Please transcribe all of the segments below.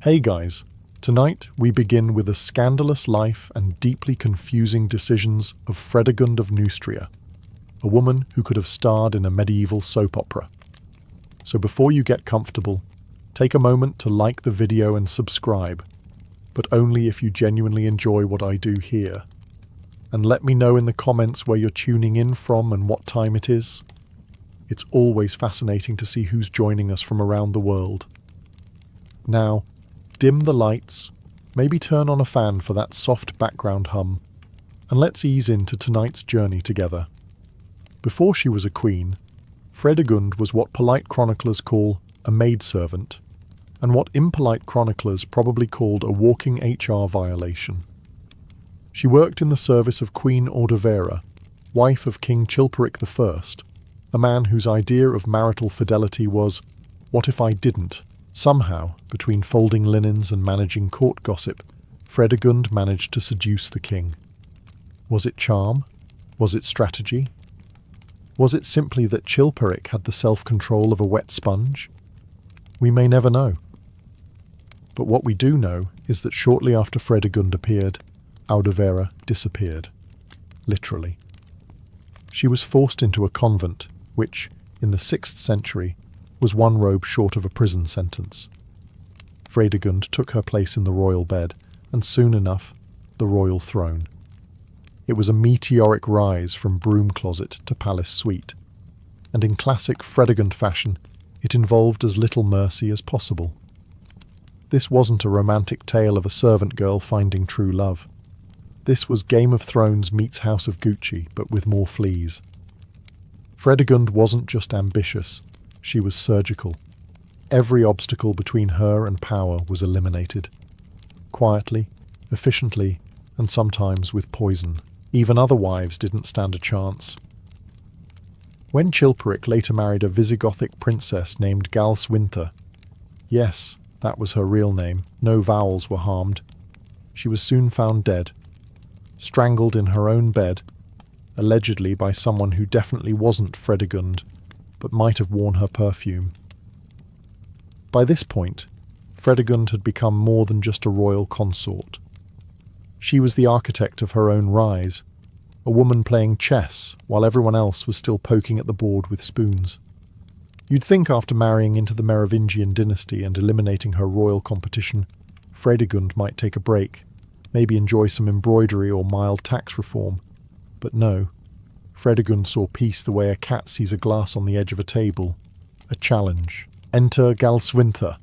Hey guys, tonight we begin with the scandalous life and deeply confusing decisions of Fredegund of Neustria, a woman who could have starred in a medieval soap opera. So before you get comfortable, take a moment to like the video and subscribe, but only if you genuinely enjoy what I do here. And let me know in the comments where you're tuning in from and what time it is. It's always fascinating to see who's joining us from around the world. Now, dim the lights, maybe turn on a fan for that soft background hum, and let's ease into tonight's journey together. Before she was a queen, Fredegund was what polite chroniclers call a maidservant, and what impolite chroniclers probably called a walking HR violation. She worked in the service of Queen Ordovera, wife of King Chilperic I, a man whose idea of marital fidelity was, what if I didn't? Somehow, between folding linens and managing court gossip, Fredegund managed to seduce the king. Was it charm? Was it strategy? Was it simply that Chilperic had the self-control of a wet sponge? We may never know. But what we do know is that shortly after Fredegund appeared, Ordovera disappeared. Literally. She was forced into a convent, which, in the 6th century, was one robe short of a prison sentence. Fredegund took her place in the royal bed, and soon enough, the royal throne. It was a meteoric rise from broom closet to palace suite, and in classic Fredegund fashion, it involved as little mercy as possible. This wasn't a romantic tale of a servant girl finding true love. This was Game of Thrones meets House of Gucci, but with more fleas. Fredegund wasn't just ambitious, she was surgical. Every obstacle between her and power was eliminated. Quietly, efficiently, and sometimes with poison. Even other wives didn't stand a chance. When Chilperic later married a Visigothic princess named Galswintha, yes, that was her real name, no vowels were harmed, she was soon found dead, strangled in her own bed, allegedly by someone who definitely wasn't Fredegund, but might have worn her perfume. By this point, Fredegund had become more than just a royal consort. She was the architect of her own rise, a woman playing chess while everyone else was still poking at the board with spoons. You'd think after marrying into the Merovingian dynasty and eliminating her royal competition, Fredegund might take a break, maybe enjoy some embroidery or mild tax reform. But no, Fredegund saw peace the way a cat sees a glass on the edge of a table. A challenge. Enter Galswintha,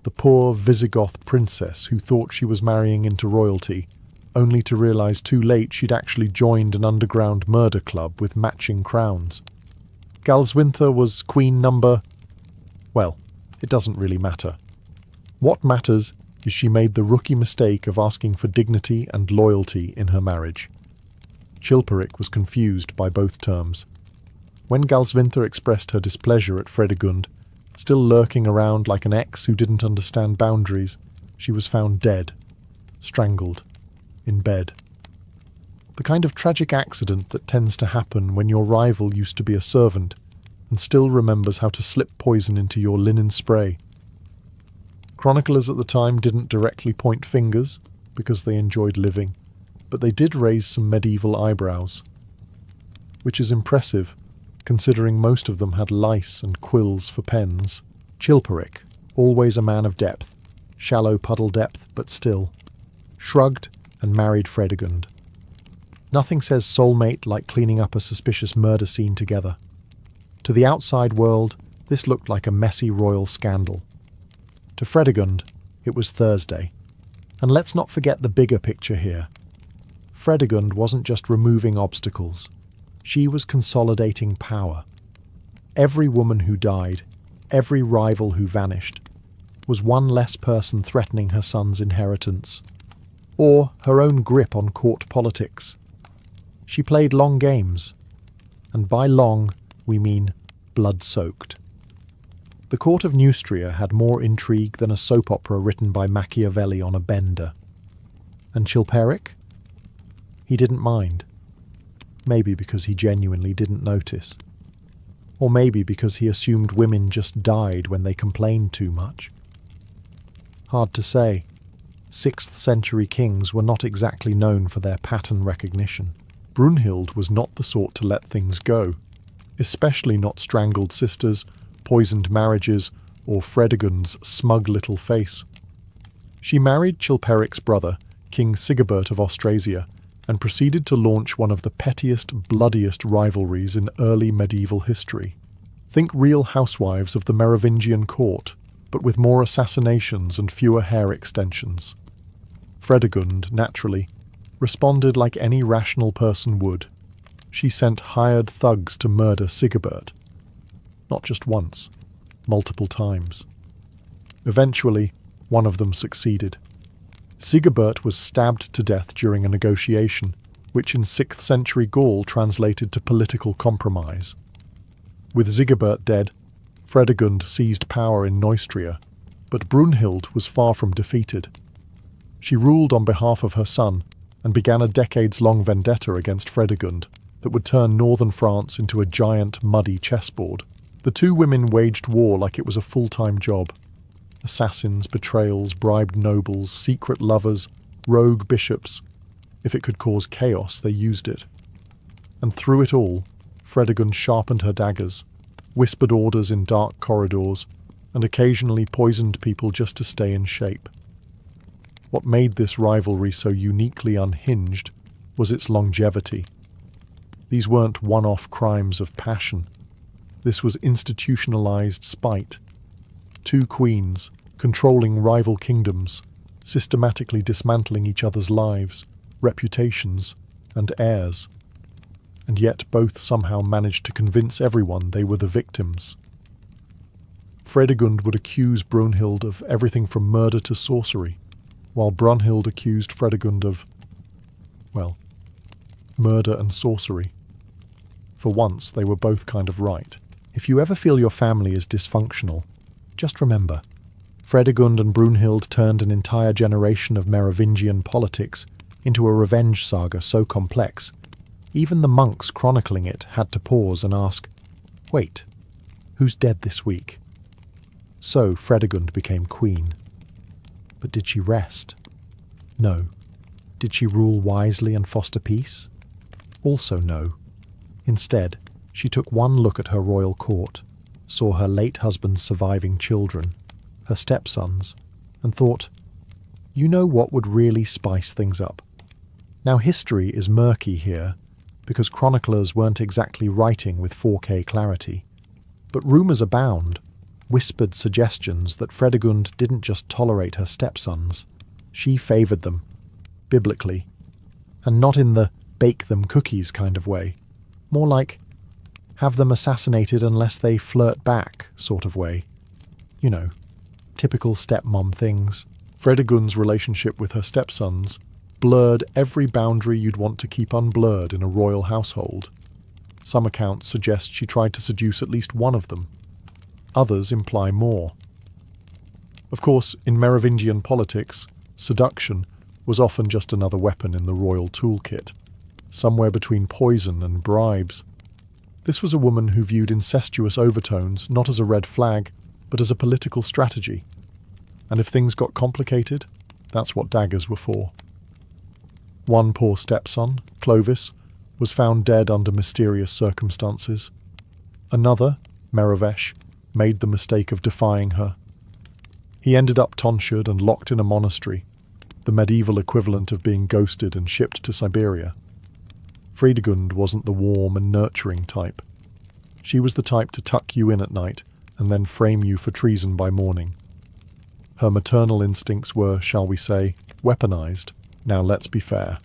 the poor Visigoth princess who thought she was marrying into royalty, only to realise too late she'd actually joined an underground murder club with matching crowns. Galswintha was queen number... well, it doesn't really matter. What matters is she made the rookie mistake of asking for dignity and loyalty in her marriage. Chilperic was confused by both terms. When Galswintha expressed her displeasure at Fredegund, still lurking around like an ex who didn't understand boundaries, she was found dead, strangled, in bed. The kind of tragic accident that tends to happen when your rival used to be a servant and still remembers how to slip poison into your linen spray. Chroniclers at the time didn't directly point fingers, because they enjoyed living, but they did raise some medieval eyebrows. Which is impressive, considering most of them had lice and quills for pens. Chilperic, always a man of depth, shallow puddle depth, but still, shrugged and married Fredegund. Nothing says soulmate like cleaning up a suspicious murder scene together. To the outside world, this looked like a messy royal scandal. To Fredegund, it was Thursday. And let's not forget the bigger picture here. Fredegund wasn't just removing obstacles. She was consolidating power. Every woman who died, every rival who vanished, was one less person threatening her son's inheritance, or her own grip on court politics. She played long games, and by long, we mean blood-soaked. The court of Neustria had more intrigue than a soap opera written by Machiavelli on a bender. And Chilperic? He didn't mind. Maybe because he genuinely didn't notice. Or maybe because he assumed women just died when they complained too much. Hard to say. 6th century kings were not exactly known for their pattern recognition. Brunhild was not the sort to let things go, especially not strangled sisters, poisoned marriages, or Fredegund's smug little face. She married Chilperic's brother, King Sigibert of Austrasia, and proceeded to launch one of the pettiest, bloodiest rivalries in early medieval history. Think Real Housewives of the Merovingian court, but with more assassinations and fewer hair extensions. Fredegund, naturally, responded like any rational person would. She sent hired thugs to murder Sigibert. Not just once, multiple times. Eventually, one of them succeeded. Sigibert was stabbed to death during a negotiation, which in 6th century Gaul translated to political compromise. With Sigibert dead, Fredegund seized power in Neustria, but Brunhild was far from defeated. She ruled on behalf of her son and began a decades-long vendetta against Fredegund that would turn northern France into a giant, muddy chessboard. The two women waged war like it was a full-time job. Assassins, betrayals, bribed nobles, secret lovers, rogue bishops. If it could cause chaos, they used it. And through it all, Fredegund sharpened her daggers, whispered orders in dark corridors, and occasionally poisoned people just to stay in shape. What made this rivalry so uniquely unhinged was its longevity. These weren't one-off crimes of passion. This was institutionalized spite. Two queens, controlling rival kingdoms, systematically dismantling each other's lives, reputations, and heirs. And yet both somehow managed to convince everyone they were the victims. Fredegund would accuse Brunhild of everything from murder to sorcery, while Brunhild accused Fredegund of, well, murder and sorcery. For once, they were both kind of right. If you ever feel your family is dysfunctional, just remember, Fredegund and Brunhild turned an entire generation of Merovingian politics into a revenge saga so complex, even the monks chronicling it had to pause and ask, wait, who's dead this week? So Fredegund became queen. But did she rest? No. Did she rule wisely and foster peace? Also no. Instead, she took one look at her royal court, saw her late husband's surviving children, her stepsons, and thought, you know what would really spice things up? Now history is murky here, because chroniclers weren't exactly writing with 4K clarity. But rumours abound, whispered suggestions that Fredegund didn't just tolerate her stepsons, she favoured them, biblically, and not in the bake them cookies kind of way, more like have them assassinated unless they flirt back sort of way. You know, typical stepmom things. Fredegund's relationship with her stepsons blurred every boundary you'd want to keep unblurred in a royal household. Some accounts suggest she tried to seduce at least one of them. Others imply more. Of course, in Merovingian politics, seduction was often just another weapon in the royal toolkit, somewhere between poison and bribes. This was a woman who viewed incestuous overtones not as a red flag, but as a political strategy. And if things got complicated, that's what daggers were for. One poor stepson, Clovis, was found dead under mysterious circumstances. Another, Merovesh, made the mistake of defying her. He ended up tonsured and locked in a monastery, the medieval equivalent of being ghosted and shipped to Siberia. Fredegund wasn't the warm and nurturing type. She was the type to tuck you in at night and then frame you for treason by morning. Her maternal instincts were, shall we say, weaponized. Now let's be fair.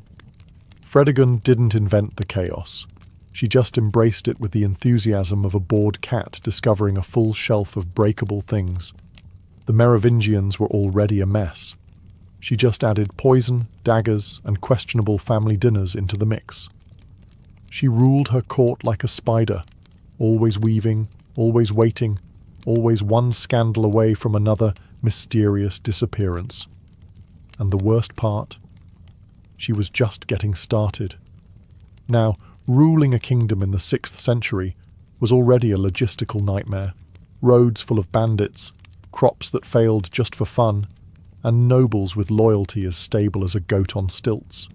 Fredegund didn't invent the chaos. She just embraced it with the enthusiasm of a bored cat discovering a full shelf of breakable things. The Merovingians were already a mess. She just added poison, daggers, and questionable family dinners into the mix. She ruled her court like a spider, always weaving, always waiting, always one scandal away from another mysterious disappearance. And the worst part? She was just getting started. Now, ruling a kingdom in the 6th century was already a logistical nightmare. Roads full of bandits, crops that failed just for fun, and nobles with loyalty as stable as a goat on stilts.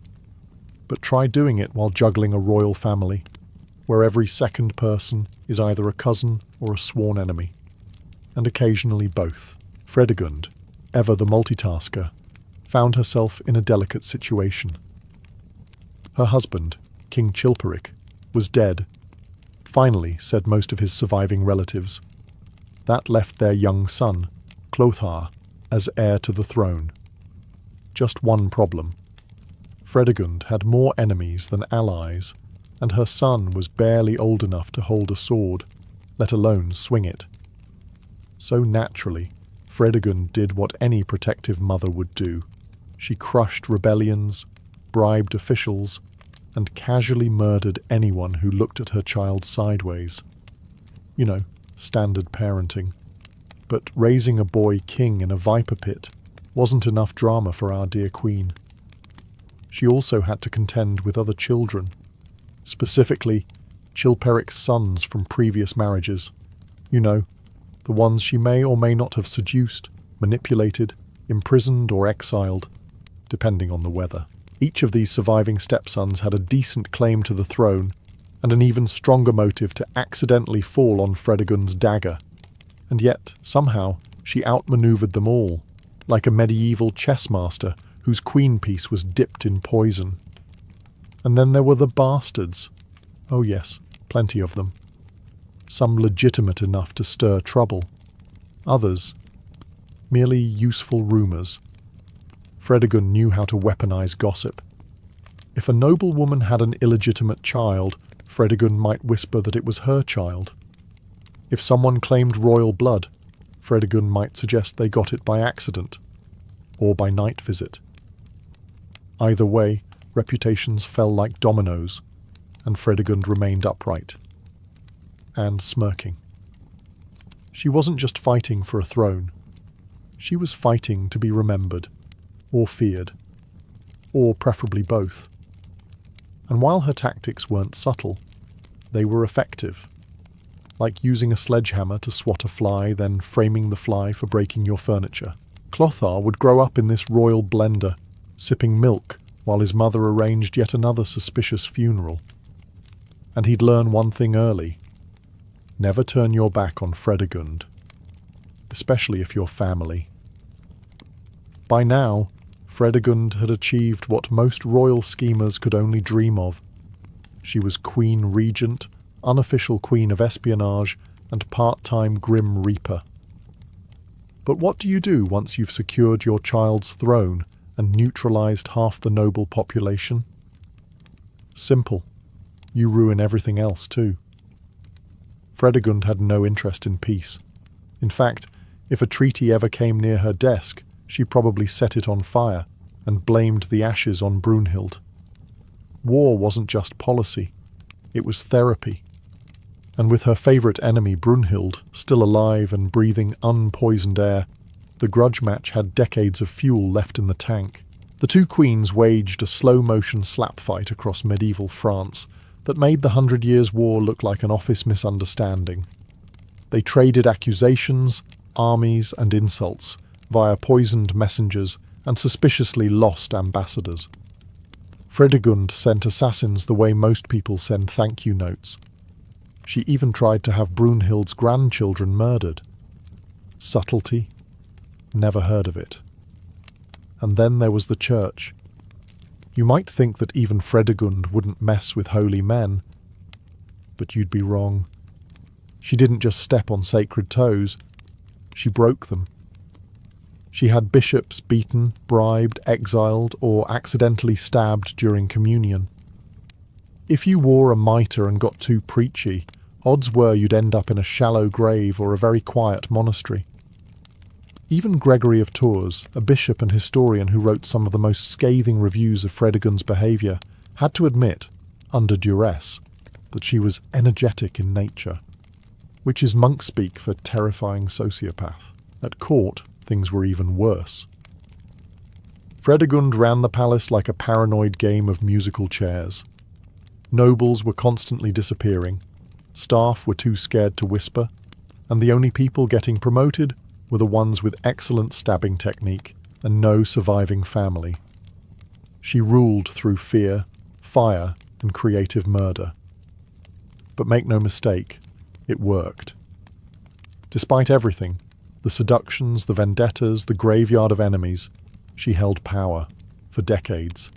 But try doing it while juggling a royal family, where every second person is either a cousin or a sworn enemy, and occasionally both. Fredegund, ever the multitasker, found herself in a delicate situation. Her husband, King Chilperic, was dead, finally, said most of his surviving relatives. That left their young son, Clothar, as heir to the throne. Just one problem. Fredegund had more enemies than allies, and her son was barely old enough to hold a sword, let alone swing it. So naturally, Fredegund did what any protective mother would do. She crushed rebellions, bribed officials, and casually murdered anyone who looked at her child sideways. You know, standard parenting. But raising a boy king in a viper pit wasn't enough drama for our dear queen. She also had to contend with other children, specifically Chilperic's sons from previous marriages. You know, the ones she may or may not have seduced, manipulated, imprisoned or exiled, depending on the weather. Each of these surviving stepsons had a decent claim to the throne and an even stronger motive to accidentally fall on Fredegund's dagger. And yet, somehow, she outmaneuvered them all, like a medieval chess master whose queen piece was dipped in poison. And then there were the bastards. Oh yes, plenty of them. Some legitimate enough to stir trouble. Others, merely useful rumours. Fredegund knew how to weaponize gossip. If a noblewoman had an illegitimate child, Fredegund might whisper that it was her child. If someone claimed royal blood, Fredegund might suggest they got it by accident, or by night visit. Either way, reputations fell like dominoes, and Fredegund remained upright. And smirking. She wasn't just fighting for a throne. She was fighting to be remembered, or feared, or preferably both. And while her tactics weren't subtle, they were effective. Like using a sledgehammer to swat a fly, then framing the fly for breaking your furniture. Clothar would grow up in this royal blender, sipping milk while his mother arranged yet another suspicious funeral. And he'd learn one thing early. Never turn your back on Fredegund, especially if you're family. By now, Fredegund had achieved what most royal schemers could only dream of. She was Queen Regent, unofficial Queen of Espionage, and part-time Grim Reaper. But what do you do once you've secured your child's throne and neutralized half the noble population? Simple. You ruin everything else too. Fredegund had no interest in peace. In fact, if a treaty ever came near her desk, she probably set it on fire and blamed the ashes on Brunhild. War wasn't just policy, it was therapy. And with her favourite enemy Brunhild still alive and breathing unpoisoned air, the grudge match had decades of fuel left in the tank. The two queens waged a slow-motion slap fight across medieval France that made the 100 Years' War look like an office misunderstanding. They traded accusations, armies and insults via poisoned messengers and suspiciously lost ambassadors. Fredegund sent assassins the way most people send thank-you notes. She even tried to have Brunhild's grandchildren murdered. Subtlety? Never heard of it. And then there was the church. You might think that even Fredegund wouldn't mess with holy men, but you'd be wrong. She didn't just step on sacred toes, she broke them. She had bishops beaten, bribed, exiled, or accidentally stabbed during communion. If you wore a mitre and got too preachy, odds were you'd end up in a shallow grave or a very quiet monastery. Even Gregory of Tours, a bishop and historian who wrote some of the most scathing reviews of Fredegund's behaviour, had to admit, under duress, that she was energetic in nature, which is monk speak for terrifying sociopath. At court, things were even worse. Fredegund ran the palace like a paranoid game of musical chairs. Nobles were constantly disappearing, staff were too scared to whisper, and the only people getting promoted were the ones with excellent stabbing technique, and no surviving family. She ruled through fear, fire, and creative murder. But make no mistake, it worked. Despite everything, the seductions, the vendettas, the graveyard of enemies, she held power for decades.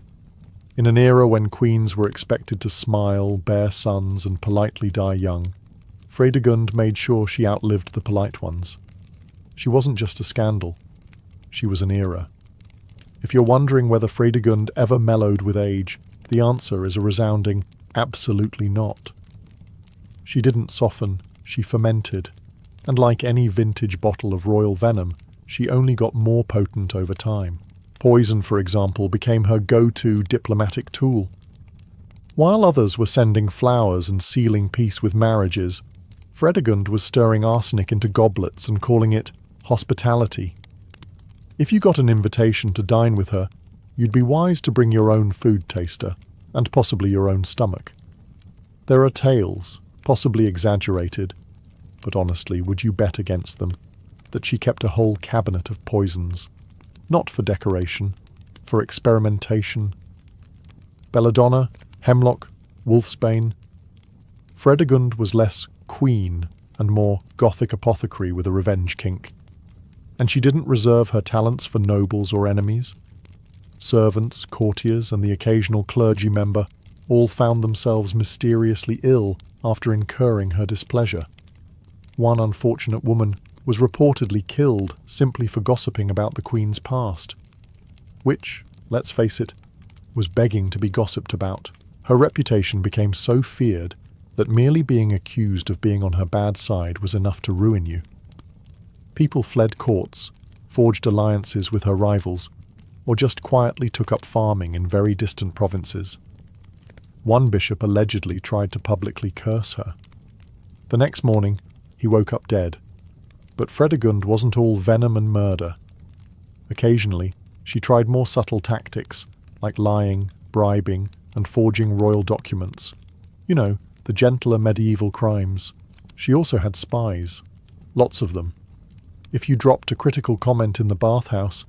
In an era when queens were expected to smile, bear sons, and politely die young, Fredegund made sure she outlived the polite ones. She wasn't just a scandal, she was an era. If you're wondering whether Fredegund ever mellowed with age, the answer is a resounding absolutely not. She didn't soften, she fermented, and like any vintage bottle of royal venom, she only got more potent over time. Poison, for example, became her go-to diplomatic tool. While others were sending flowers and sealing peace with marriages, Fredegund was stirring arsenic into goblets and calling it hospitality. If you got an invitation to dine with her, you'd be wise to bring your own food taster, and possibly your own stomach. There are tales, possibly exaggerated, but honestly, would you bet against them, that she kept a whole cabinet of poisons, not for decoration, for experimentation. Belladonna, hemlock, wolfsbane. Fredegund was less queen and more gothic apothecary with a revenge kink. And she didn't reserve her talents for nobles or enemies. Servants, courtiers, and the occasional clergy member all found themselves mysteriously ill after incurring her displeasure. One unfortunate woman was reportedly killed simply for gossiping about the Queen's past, which, let's face it, was begging to be gossiped about. Her reputation became so feared that merely being accused of being on her bad side was enough to ruin you. People fled courts, forged alliances with her rivals, or just quietly took up farming in very distant provinces. One bishop allegedly tried to publicly curse her. The next morning, he woke up dead. But Fredegund wasn't all venom and murder. Occasionally, she tried more subtle tactics, like lying, bribing, and forging royal documents. You know, the gentler medieval crimes. She also had spies. Lots of them. If you dropped a critical comment in the bathhouse,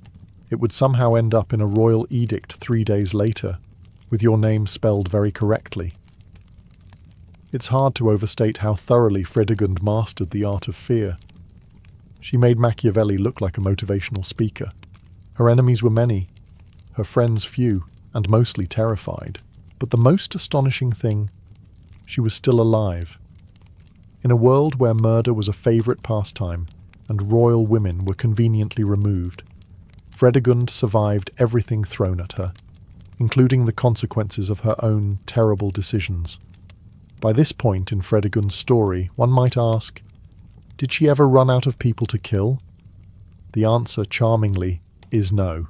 it would somehow end up in a royal edict 3 days later, with your name spelled very correctly. It's hard to overstate how thoroughly Fredegund mastered the art of fear. She made Machiavelli look like a motivational speaker. Her enemies were many, her friends few, and mostly terrified. But the most astonishing thing, she was still alive. In a world where murder was a favourite pastime, and royal women were conveniently removed, Fredegund survived everything thrown at her, including the consequences of her own terrible decisions. By this point in Fredegund's story, one might ask, did she ever run out of people to kill? The answer, charmingly, is no.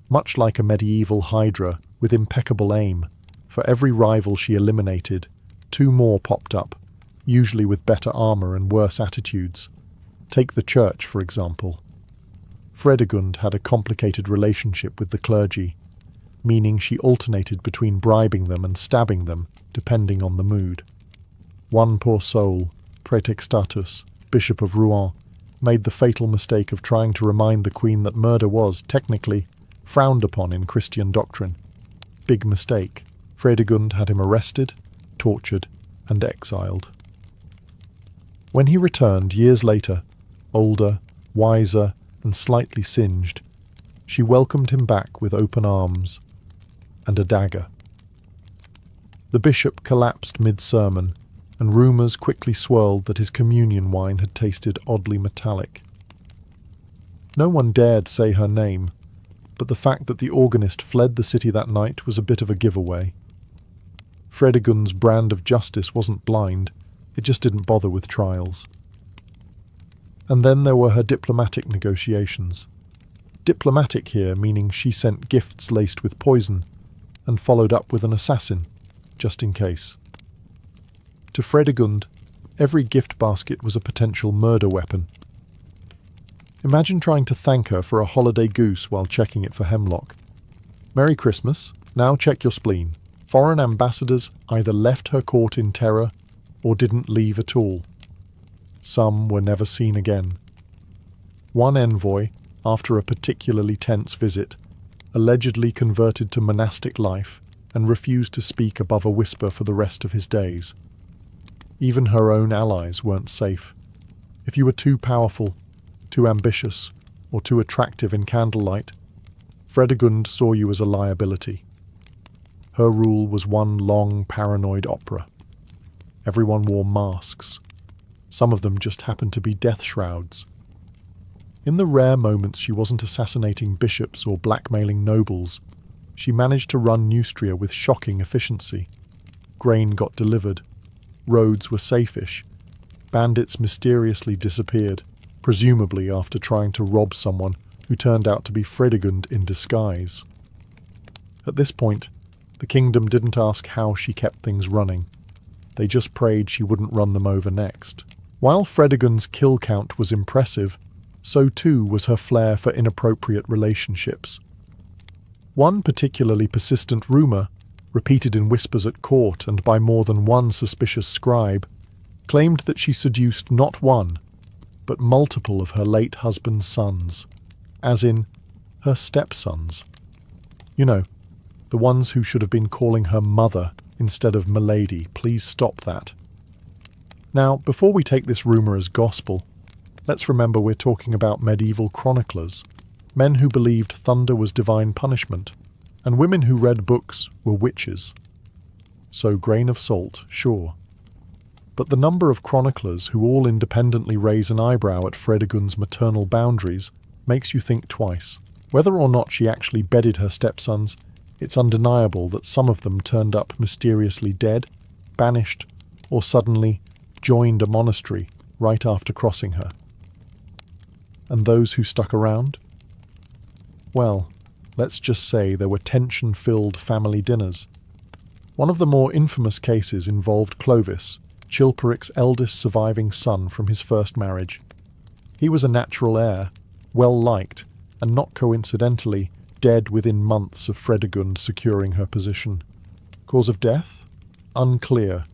Much like a medieval hydra with impeccable aim, for every rival she eliminated, 2 more popped up, usually with better armour and worse attitudes. Take the church, for example. Fredegund had a complicated relationship with the clergy, meaning she alternated between bribing them and stabbing them, depending on the mood. One poor soul, Praetextatus, Bishop of Rouen, made the fatal mistake of trying to remind the Queen that murder was, technically, frowned upon in Christian doctrine. Big mistake. Fredegund had him arrested, tortured, and exiled. When he returned years later, older, wiser, and slightly singed, she welcomed him back with open arms and a dagger. The bishop collapsed mid-sermon, and rumours quickly swirled that his communion wine had tasted oddly metallic. No one dared say her name, but the fact that the organist fled the city that night was a bit of a giveaway. Fredegund's brand of justice wasn't blind, it just didn't bother with trials. And then there were her diplomatic negotiations. Diplomatic here meaning she sent gifts laced with poison, and followed up with an assassin, just in case. To Fredegund, every gift basket was a potential murder weapon. Imagine trying to thank her for a holiday goose while checking it for hemlock. Merry Christmas, now check your spleen. Foreign ambassadors either left her court in terror or didn't leave at all. Some were never seen again. One envoy, after a particularly tense visit, allegedly converted to monastic life and refused to speak above a whisper for the rest of his days. Even her own allies weren't safe. If you were too powerful, too ambitious, or too attractive in candlelight, Fredegund saw you as a liability. Her rule was one long paranoid opera. Everyone wore masks. Some of them just happened to be death shrouds. In the rare moments she wasn't assassinating bishops or blackmailing nobles, she managed to run Neustria with shocking efficiency. Grain got delivered. Roads were safe-ish. Bandits mysteriously disappeared, presumably after trying to rob someone who turned out to be Fredegund in disguise. At this point, the kingdom didn't ask how she kept things running. They just prayed she wouldn't run them over next. While Fredegund's kill count was impressive, so too was her flair for inappropriate relationships. One particularly persistent rumour, repeated in whispers at court and by more than one suspicious scribe, claimed that she seduced not one, but multiple of her late husband's sons, as in her stepsons. You know, the ones who should have been calling her mother instead of milady. Please stop that. Now, before we take this rumour as gospel, let's remember we're talking about medieval chroniclers, men who believed thunder was divine punishment, and women who read books were witches. So grain of salt, sure. But the number of chroniclers who all independently raise an eyebrow at Fredegund's maternal boundaries makes you think twice. Whether or not she actually bedded her stepsons, it's undeniable that some of them turned up mysteriously dead, banished, or suddenly joined a monastery right after crossing her. And those who stuck around? Well, let's just say there were tension-filled family dinners. One of the more infamous cases involved Clovis, Chilperic's eldest surviving son from his first marriage. He was a natural heir, well-liked, and not coincidentally, dead within months of Fredegund securing her position. Cause of death? Unclear.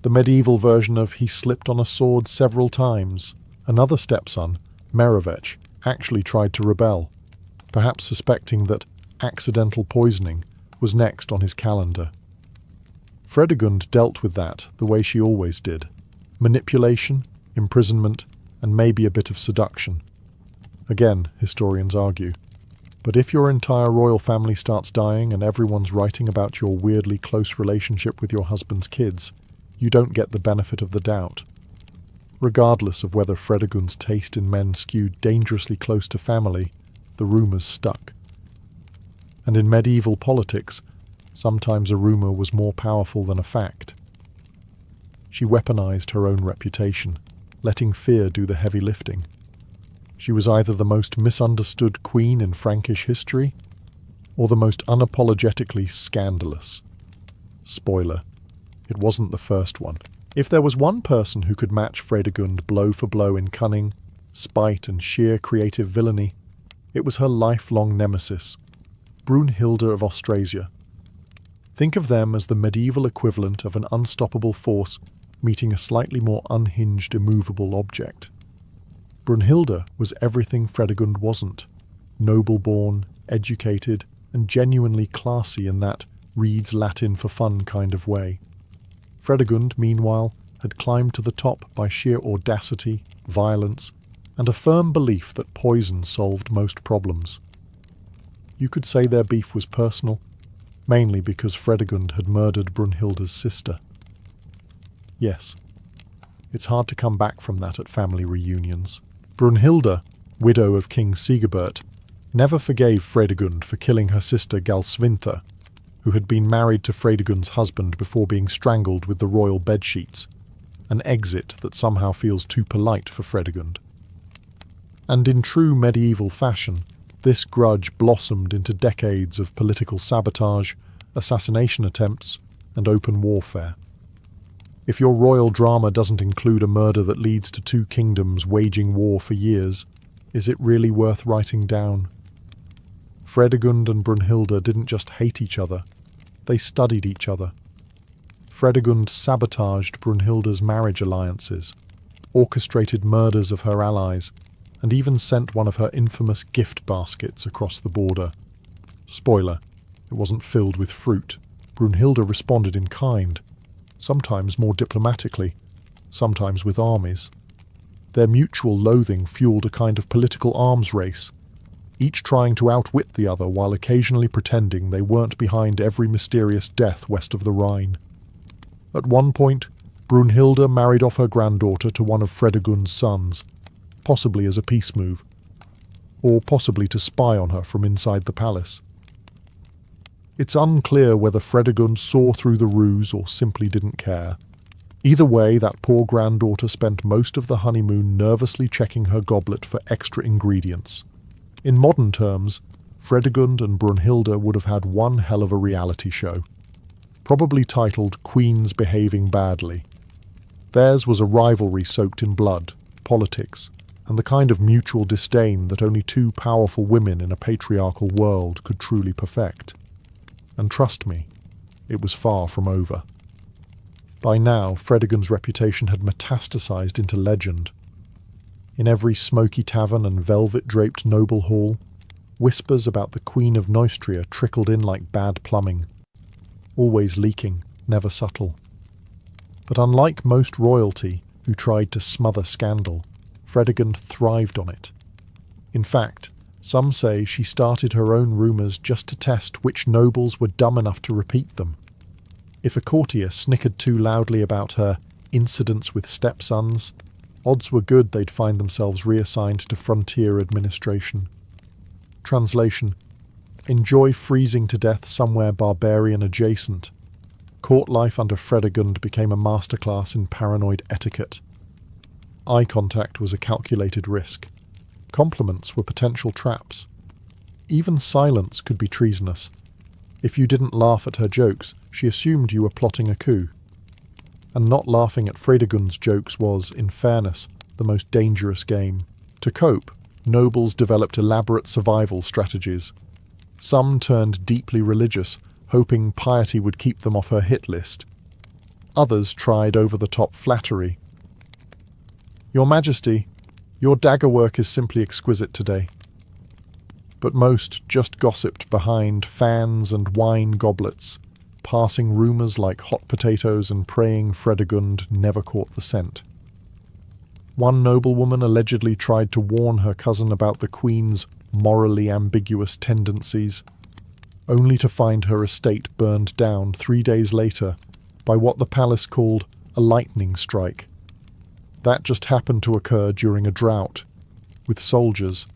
The medieval version of he slipped on a sword several times. Another stepson, Merovech, actually tried to rebel, perhaps suspecting that accidental poisoning was next on his calendar. Fredegund dealt with that the way she always did: manipulation, imprisonment, and maybe a bit of seduction. Again, historians argue. But if your entire royal family starts dying and everyone's writing about your weirdly close relationship with your husband's kids, you don't get the benefit of the doubt. Regardless of whether Fredegund's taste in men skewed dangerously close to family, the rumours stuck. And in medieval politics, sometimes a rumour was more powerful than a fact. She weaponized her own reputation, letting fear do the heavy lifting. She was either the most misunderstood queen in Frankish history, or the most unapologetically scandalous. Spoiler, it wasn't the first one. If there was one person who could match Fredegund blow for blow in cunning, spite, and sheer creative villainy, it was her lifelong nemesis, Brunhilde of Austrasia. Think of them as the medieval equivalent of an unstoppable force meeting a slightly more unhinged, immovable object. Brunhilde was everything Fredegund wasn't: noble-born, educated, and genuinely classy in that reads Latin for fun kind of way. Fredegund, meanwhile, had climbed to the top by sheer audacity, violence, and a firm belief that poison solved most problems. You could say their beef was personal, mainly because Fredegund had murdered Brunhilde's sister. Yes, it's hard to come back from that at family reunions. Brunhilde, widow of King Sigebert, never forgave Fredegund for killing her sister Galsvintha, who had been married to Fredegund's husband before being strangled with the royal bedsheets, an exit that somehow feels too polite for Fredegund. And in true medieval fashion, this grudge blossomed into decades of political sabotage, assassination attempts, and open warfare. If your royal drama doesn't include a murder that leads to two kingdoms waging war for years, is it really worth writing down? Fredegund and Brunhilde didn't just hate each other, they studied each other. Fredegund sabotaged Brunhilde's marriage alliances, orchestrated murders of her allies, and even sent one of her infamous gift baskets across the border. Spoiler, it wasn't filled with fruit. Brunhilde responded in kind, sometimes more diplomatically, sometimes with armies. Their mutual loathing fueled a kind of political arms race, each trying to outwit the other while occasionally pretending they weren't behind every mysterious death west of the Rhine. At one point, Brunhilde married off her granddaughter to one of Fredegund's sons, possibly as a peace move, or possibly to spy on her from inside the palace. It's unclear whether Fredegund saw through the ruse or simply didn't care. Either way, that poor granddaughter spent most of the honeymoon nervously checking her goblet for extra ingredients. In modern terms, Fredegund and Brunhilde would have had one hell of a reality show, probably titled Queens Behaving Badly. Theirs was a rivalry soaked in blood, politics, and the kind of mutual disdain that only two powerful women in a patriarchal world could truly perfect. And trust me, it was far from over. By now, Fredegund's reputation had metastasized into legend. In every smoky tavern and velvet-draped noble hall, whispers about the Queen of Neustria trickled in like bad plumbing, always leaking, never subtle. But unlike most royalty who tried to smother scandal, Fredegund thrived on it. In fact, some say she started her own rumours just to test which nobles were dumb enough to repeat them. If a courtier snickered too loudly about her incidents with stepsons, odds were good they'd find themselves reassigned to frontier administration. Translation: enjoy freezing to death somewhere barbarian adjacent. Court life under Fredegund became a masterclass in paranoid etiquette. Eye contact was a calculated risk. Compliments were potential traps. Even silence could be treasonous. If you didn't laugh at her jokes, she assumed you were plotting a coup. And not laughing at Fredegund's jokes was, in fairness, the most dangerous game. To cope, nobles developed elaborate survival strategies. Some turned deeply religious, hoping piety would keep them off her hit list. Others tried over-the-top flattery. "Your Majesty, your dagger work is simply exquisite today." But most just gossiped behind fans and wine goblets, passing rumours like hot potatoes and praying Fredegund never caught the scent. One noblewoman allegedly tried to warn her cousin about the Queen's morally ambiguous tendencies, only to find her estate burned down 3 days later by what the palace called a lightning strike. That just happened to occur during a drought, with soldiers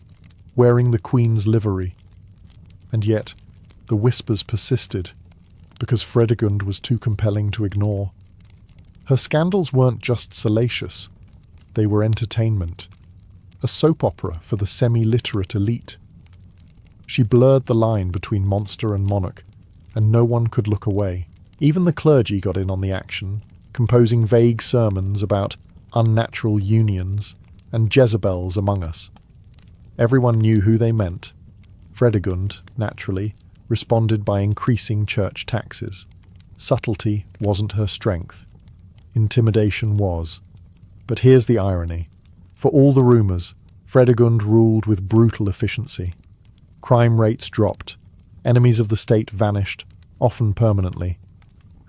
wearing the Queen's livery. And yet, the whispers persisted, because Fredegund was too compelling to ignore. Her scandals weren't just salacious, they were entertainment, a soap opera for the semi-literate elite. She blurred the line between monster and monarch, and no one could look away. Even the clergy got in on the action, composing vague sermons about unnatural unions and Jezebels among us. Everyone knew who they meant. Fredegund, naturally, responded by increasing church taxes. Subtlety wasn't her strength. Intimidation was. But here's the irony. For all the rumours, Fredegund ruled with brutal efficiency. Crime rates dropped. Enemies of the state vanished, often permanently.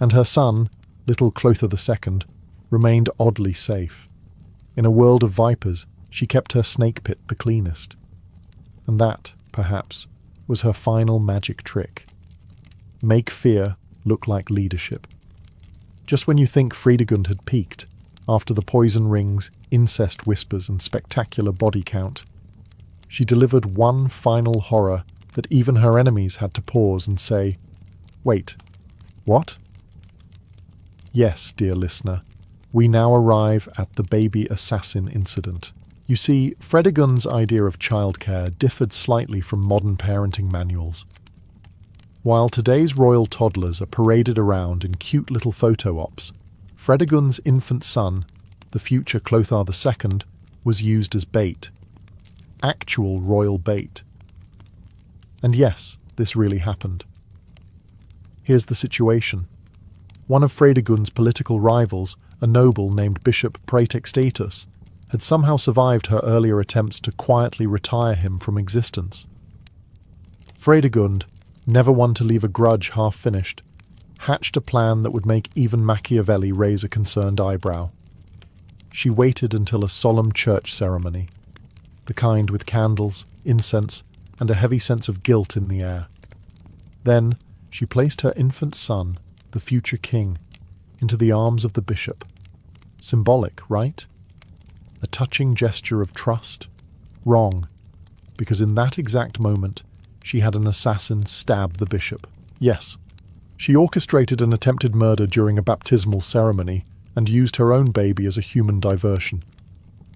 And her son, little Clotho II, remained oddly safe. In a world of vipers, she kept her snake pit the cleanest. And that, perhaps, was her final magic trick. Make fear look like leadership. Just when you think Fredegund had peaked, after the poison rings, incest whispers and spectacular body count, she delivered one final horror that even her enemies had to pause and say, "Wait, what?" Yes, dear listener, we now arrive at the baby assassin incident. You see, Fredegund's idea of childcare differed slightly from modern parenting manuals. While today's royal toddlers are paraded around in cute little photo ops, Fredegund's infant son, the future Clothar II, was used as bait. Actual royal bait. And yes, this really happened. Here's the situation. One of Fredegund's political rivals, a noble named Bishop Praetextatus, had somehow survived her earlier attempts to quietly retire him from existence. Fredegund, never one to leave a grudge half-finished, hatched a plan that would make even Machiavelli raise a concerned eyebrow. She waited until a solemn church ceremony, the kind with candles, incense, and a heavy sense of guilt in the air. Then she placed her infant son, the future king, into the arms of the bishop. Symbolic, right? A touching gesture of trust? Wrong, because in that exact moment, she had an assassin stab the bishop. Yes, she orchestrated an attempted murder during a baptismal ceremony and used her own baby as a human diversion.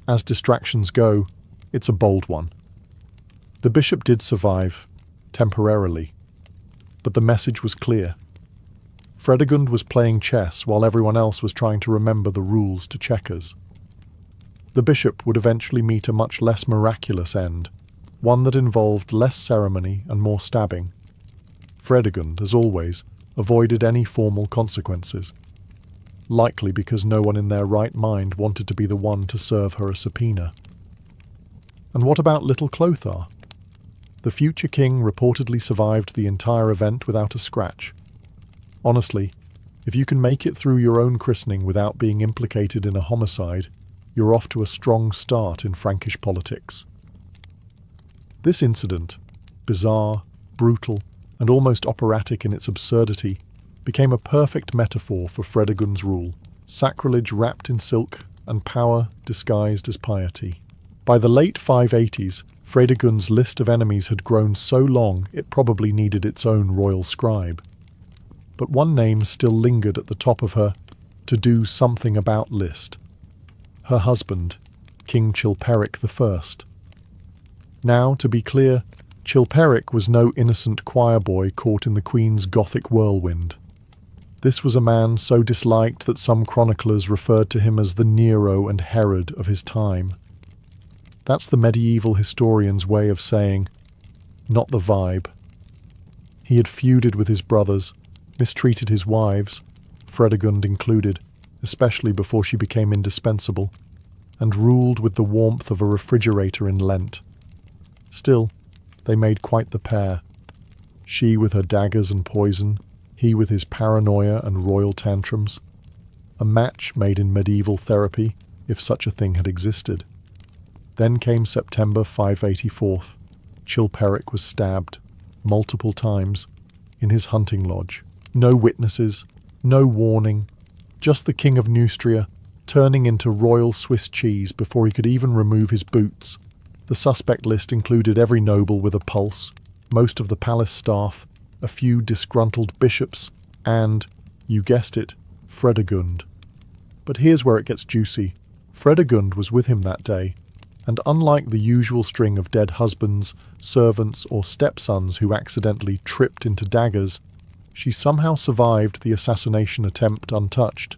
As distractions go, it's a bold one. The bishop did survive, temporarily, but the message was clear. Fredegund was playing chess while everyone else was trying to remember the rules to checkers. The bishop would eventually meet a much less miraculous end, one that involved less ceremony and more stabbing. Fredegund, as always, avoided any formal consequences, likely because no one in their right mind wanted to be the one to serve her a subpoena. And what about little Clothar? The future king reportedly survived the entire event without a scratch. Honestly, if you can make it through your own christening without being implicated in a homicide, you're off to a strong start in Frankish politics. This incident, bizarre, brutal, and almost operatic in its absurdity, became a perfect metaphor for Fredegund's rule, sacrilege wrapped in silk and power disguised as piety. By the late 580s, Fredegund's list of enemies had grown so long it probably needed its own royal scribe. But one name still lingered at the top of her to do something about list. Her husband, King Chilperic I. Now, to be clear, Chilperic was no innocent choir boy caught in the Queen's Gothic whirlwind. This was a man so disliked that some chroniclers referred to him as the Nero and Herod of his time. That's the medieval historian's way of saying, not the vibe. He had feuded with his brothers, mistreated his wives, Fredegund included, especially before she became indispensable, and ruled with the warmth of a refrigerator in Lent. Still, they made quite the pair. She with her daggers and poison, he with his paranoia and royal tantrums. A match made in medieval therapy, if such a thing had existed. Then came September 584. Chilperic was stabbed, multiple times, in his hunting lodge. No witnesses, no warning, just the King of Neustria turning into royal Swiss cheese before he could even remove his boots. The suspect list included every noble with a pulse, most of the palace staff, a few disgruntled bishops, and, you guessed it, Fredegund. But here's where it gets juicy. Fredegund was with him that day, and unlike the usual string of dead husbands, servants, or stepsons who accidentally tripped into daggers, she somehow survived the assassination attempt untouched.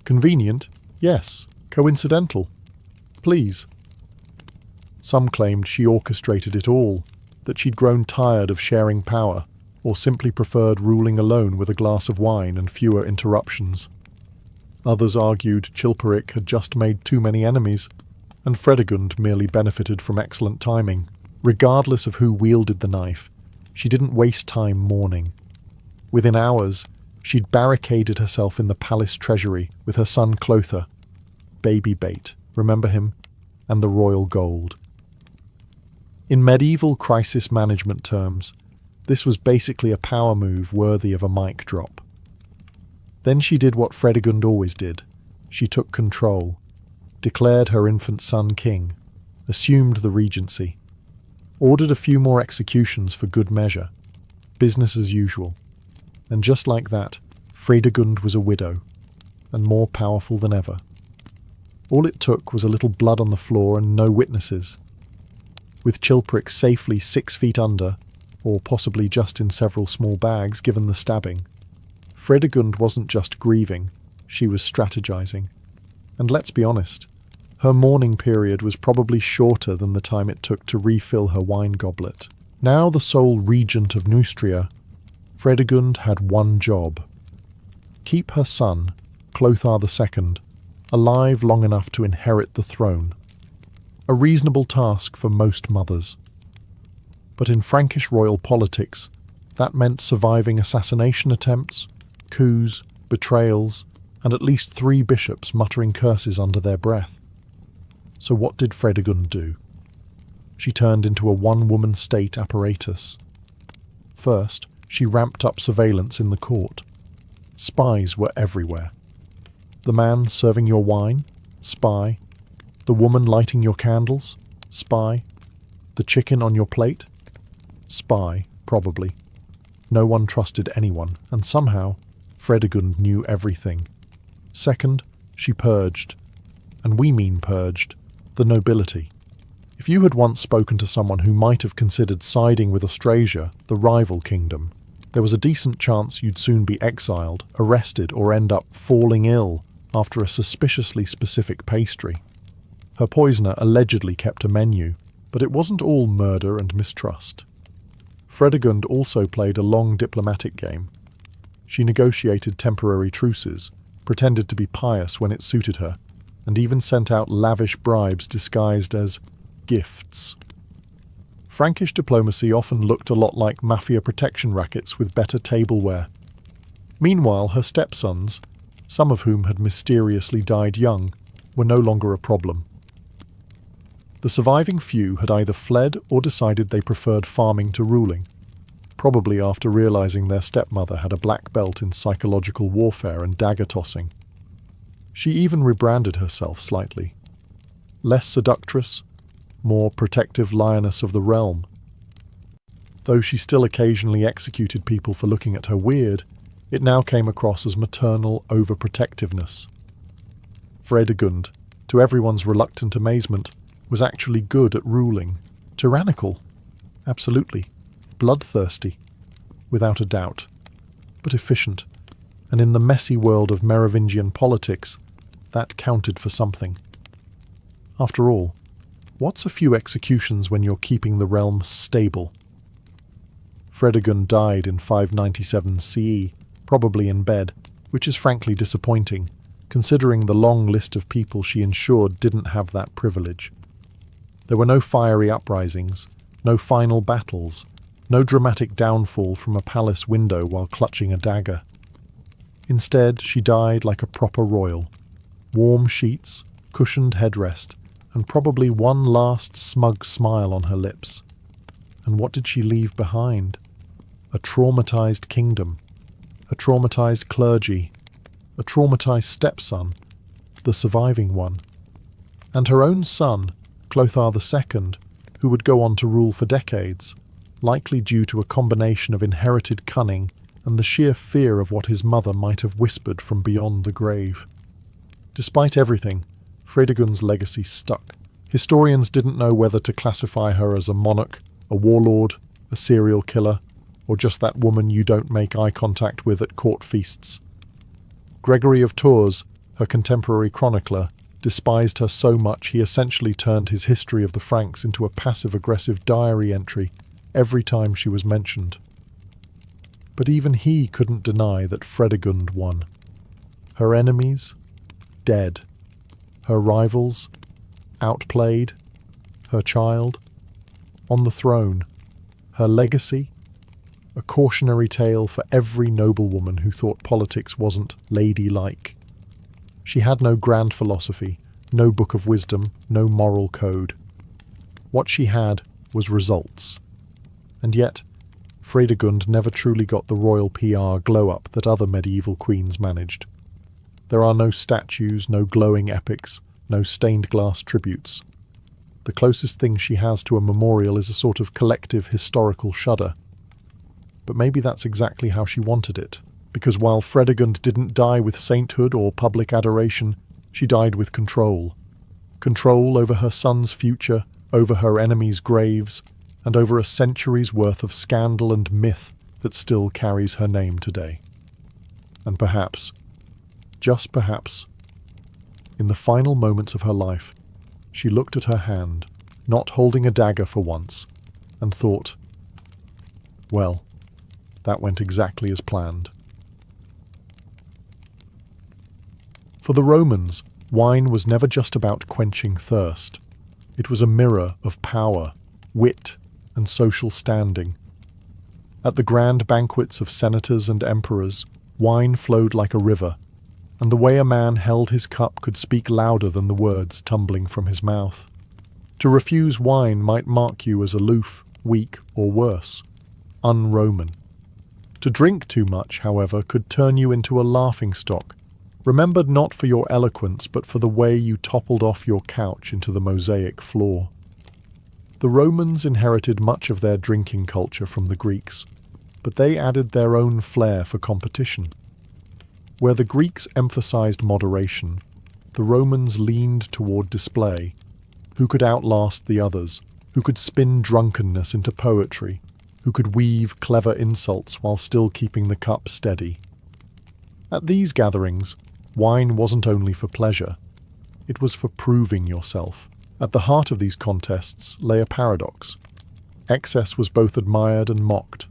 Convenient? Yes. Coincidental? Please. Some claimed she orchestrated it all, that she'd grown tired of sharing power, or simply preferred ruling alone with a glass of wine and fewer interruptions. Others argued Chilperic had just made too many enemies, and Fredegund merely benefited from excellent timing. Regardless of who wielded the knife, she didn't waste time mourning. Within hours, she'd barricaded herself in the palace treasury with her son Clothar, baby bait, remember him, and the royal gold. In medieval crisis management terms, this was basically a power move worthy of a mic drop. Then she did what Fredegund always did. She took control, declared her infant son king, assumed the regency, ordered a few more executions for good measure, business as usual. And just like that, Fredegund was a widow, and more powerful than ever. All it took was a little blood on the floor and no witnesses. With Chilperic safely 6 feet under, or possibly just in several small bags given the stabbing, Fredegund wasn't just grieving, she was strategizing. And let's be honest, her mourning period was probably shorter than the time it took to refill her wine goblet. Now the sole regent of Neustria, Fredegund had one job: keep her son, Clothar II, alive long enough to inherit the throne. a reasonable task for most mothers. But in Frankish royal politics, that meant surviving assassination attempts, coups, betrayals, and at least 3 bishops muttering curses under their breath. So what did Fredegund do? She turned into a one-woman state apparatus. First, she ramped up surveillance in the court. Spies were everywhere. The man serving your wine? Spy. The woman lighting your candles? Spy. The chicken on your plate? Spy, probably. No one trusted anyone, and somehow, Fredegund knew everything. Second, she purged, and we mean purged, the nobility. If you had once spoken to someone who might have considered siding with Austrasia, the rival kingdom, there was a decent chance you'd soon be exiled, arrested, or end up falling ill after a suspiciously specific pastry. Her poisoner allegedly kept a menu, but it wasn't all murder and mistrust. Fredegund also played a long diplomatic game. She negotiated temporary truces, pretended to be pious when it suited her, and even sent out lavish bribes disguised as gifts. Frankish diplomacy often looked a lot like mafia protection rackets with better tableware. Meanwhile, her stepsons, some of whom had mysteriously died young, were no longer a problem. The surviving few had either fled or decided they preferred farming to ruling, probably after realizing their stepmother had a black belt in psychological warfare and dagger tossing. She even rebranded herself slightly. Less seductress, more protective lioness of the realm. Though she still occasionally executed people for looking at her weird, it now came across as maternal overprotectiveness. Fredegund, to everyone's reluctant amazement, was actually good at ruling. Tyrannical. Absolutely. Bloodthirsty. Without a doubt. But efficient. And in the messy world of Merovingian politics, that counted for something. After all, what's a few executions when you're keeping the realm stable? Fredegund died in 597 CE, probably in bed, which is frankly disappointing, considering the long list of people she ensured didn't have that privilege. There were no fiery uprisings, no final battles, no dramatic downfall from a palace window while clutching a dagger. Instead, she died like a proper royal. Warm sheets, cushioned headrest, and probably one last smug smile on her lips. And what did she leave behind? A traumatized kingdom, a traumatized clergy, a traumatized stepson, the surviving one, and her own son, Clothar II, who would go on to rule for decades, likely due to a combination of inherited cunning and the sheer fear of what his mother might have whispered from beyond the grave. Despite everything, Fredegund's legacy stuck. Historians didn't know whether to classify her as a monarch, a warlord, a serial killer, or just that woman you don't make eye contact with at court feasts. Gregory of Tours, her contemporary chronicler, despised her so much he essentially turned his history of the Franks into a passive-aggressive diary entry every time she was mentioned. But even he couldn't deny that Fredegund won. Her enemies? Dead. Her rivals? Outplayed. Her child? On the throne. Her legacy? A cautionary tale for every noblewoman who thought politics wasn't ladylike. She had no grand philosophy, no book of wisdom, no moral code. What she had was results. And yet, Fredegund never truly got the royal PR glow-up that other medieval queens managed. There are no statues, no glowing epics, no stained glass tributes. The closest thing she has to a memorial is a sort of collective historical shudder. But maybe that's exactly how she wanted it, because while Fredegund didn't die with sainthood or public adoration, she died with control. Control over her son's future, over her enemies' graves, and over a century's worth of scandal and myth that still carries her name today. And perhaps, just perhaps, in the final moments of her life, she looked at her hand, not holding a dagger for once, and thought, well, that went exactly as planned. For the Romans, wine was never just about quenching thirst. It was a mirror of power, wit, and social standing. At the grand banquets of senators and emperors, wine flowed like a river, and the way a man held his cup could speak louder than the words tumbling from his mouth. To refuse wine might mark you as aloof, weak, or worse, un-Roman. To drink too much, however, could turn you into a laughingstock, remembered not for your eloquence but for the way you toppled off your couch into the mosaic floor. The Romans inherited much of their drinking culture from the Greeks, but they added their own flair for competition. Where the Greeks emphasized moderation, the Romans leaned toward display. Who could outlast the others? Who could spin drunkenness into poetry? Who could weave clever insults while still keeping the cup steady? At these gatherings, wine wasn't only for pleasure. It was for proving yourself. At the heart of these contests lay a paradox. Excess was both admired and mocked.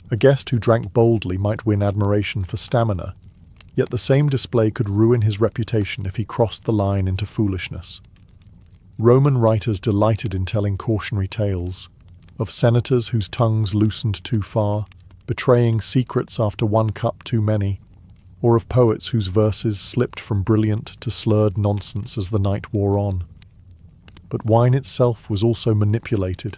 A guest who drank boldly might win admiration for stamina, yet the same display could ruin his reputation if he crossed the line into foolishness. Roman writers delighted in telling cautionary tales of senators whose tongues loosened too far, betraying secrets after one cup too many, or of poets whose verses slipped from brilliant to slurred nonsense as the night wore on. But wine itself was also manipulated.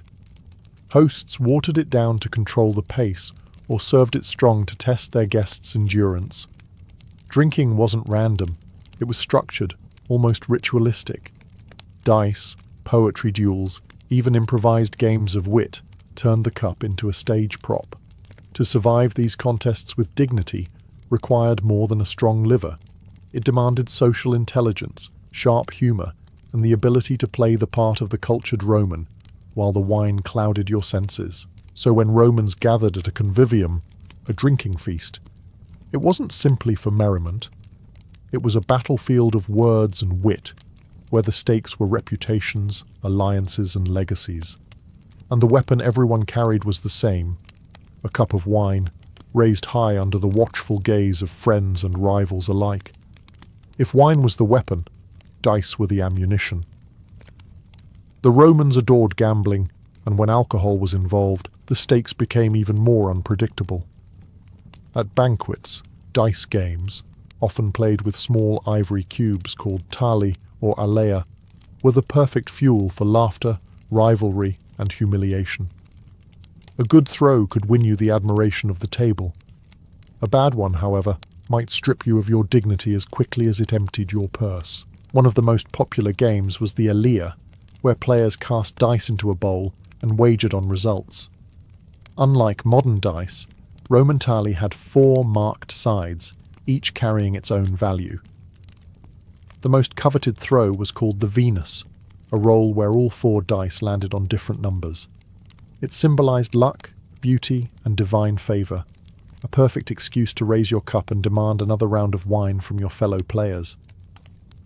Hosts watered it down to control the pace, or served it strong to test their guests' endurance. Drinking wasn't random, it was structured, almost ritualistic. Dice, poetry duels, even improvised games of wit turned the cup into a stage prop. To survive these contests with dignity required more than a strong liver. It demanded social intelligence, sharp humor, and the ability to play the part of the cultured Roman, while the wine clouded your senses. So when Romans gathered at a convivium, a drinking feast, it wasn't simply for merriment. It was a battlefield of words and wit, where the stakes were reputations, alliances, and legacies. And the weapon everyone carried was the same, a cup of wine, raised high under the watchful gaze of friends and rivals alike. If wine was the weapon, dice were the ammunition. The Romans adored gambling, and when alcohol was involved, the stakes became even more unpredictable. At banquets, dice games, often played with small ivory cubes called tali or alea, were the perfect fuel for laughter, rivalry, and humiliation. A good throw could win you the admiration of the table. A bad one, however, might strip you of your dignity as quickly as it emptied your purse. One of the most popular games was the alea, where players cast dice into a bowl and wagered on results. Unlike modern dice, Roman tali had 4 marked sides, each carrying its own value. The most coveted throw was called the Venus, a roll where all 4 dice landed on different numbers. It symbolized luck, beauty, and divine favor, a perfect excuse to raise your cup and demand another round of wine from your fellow players.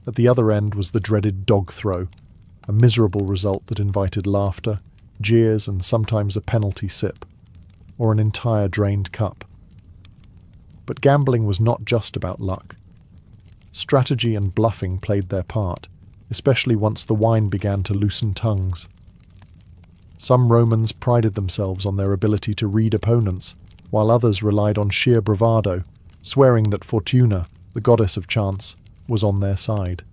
At the other end was the dreaded dog throw, a miserable result that invited laughter, jeers, and sometimes a penalty sip, or an entire drained cup. But gambling was not just about luck. Strategy and bluffing played their part, especially once the wine began to loosen tongues. Some Romans prided themselves on their ability to read opponents, while others relied on sheer bravado, swearing that Fortuna, the goddess of chance, was on their side.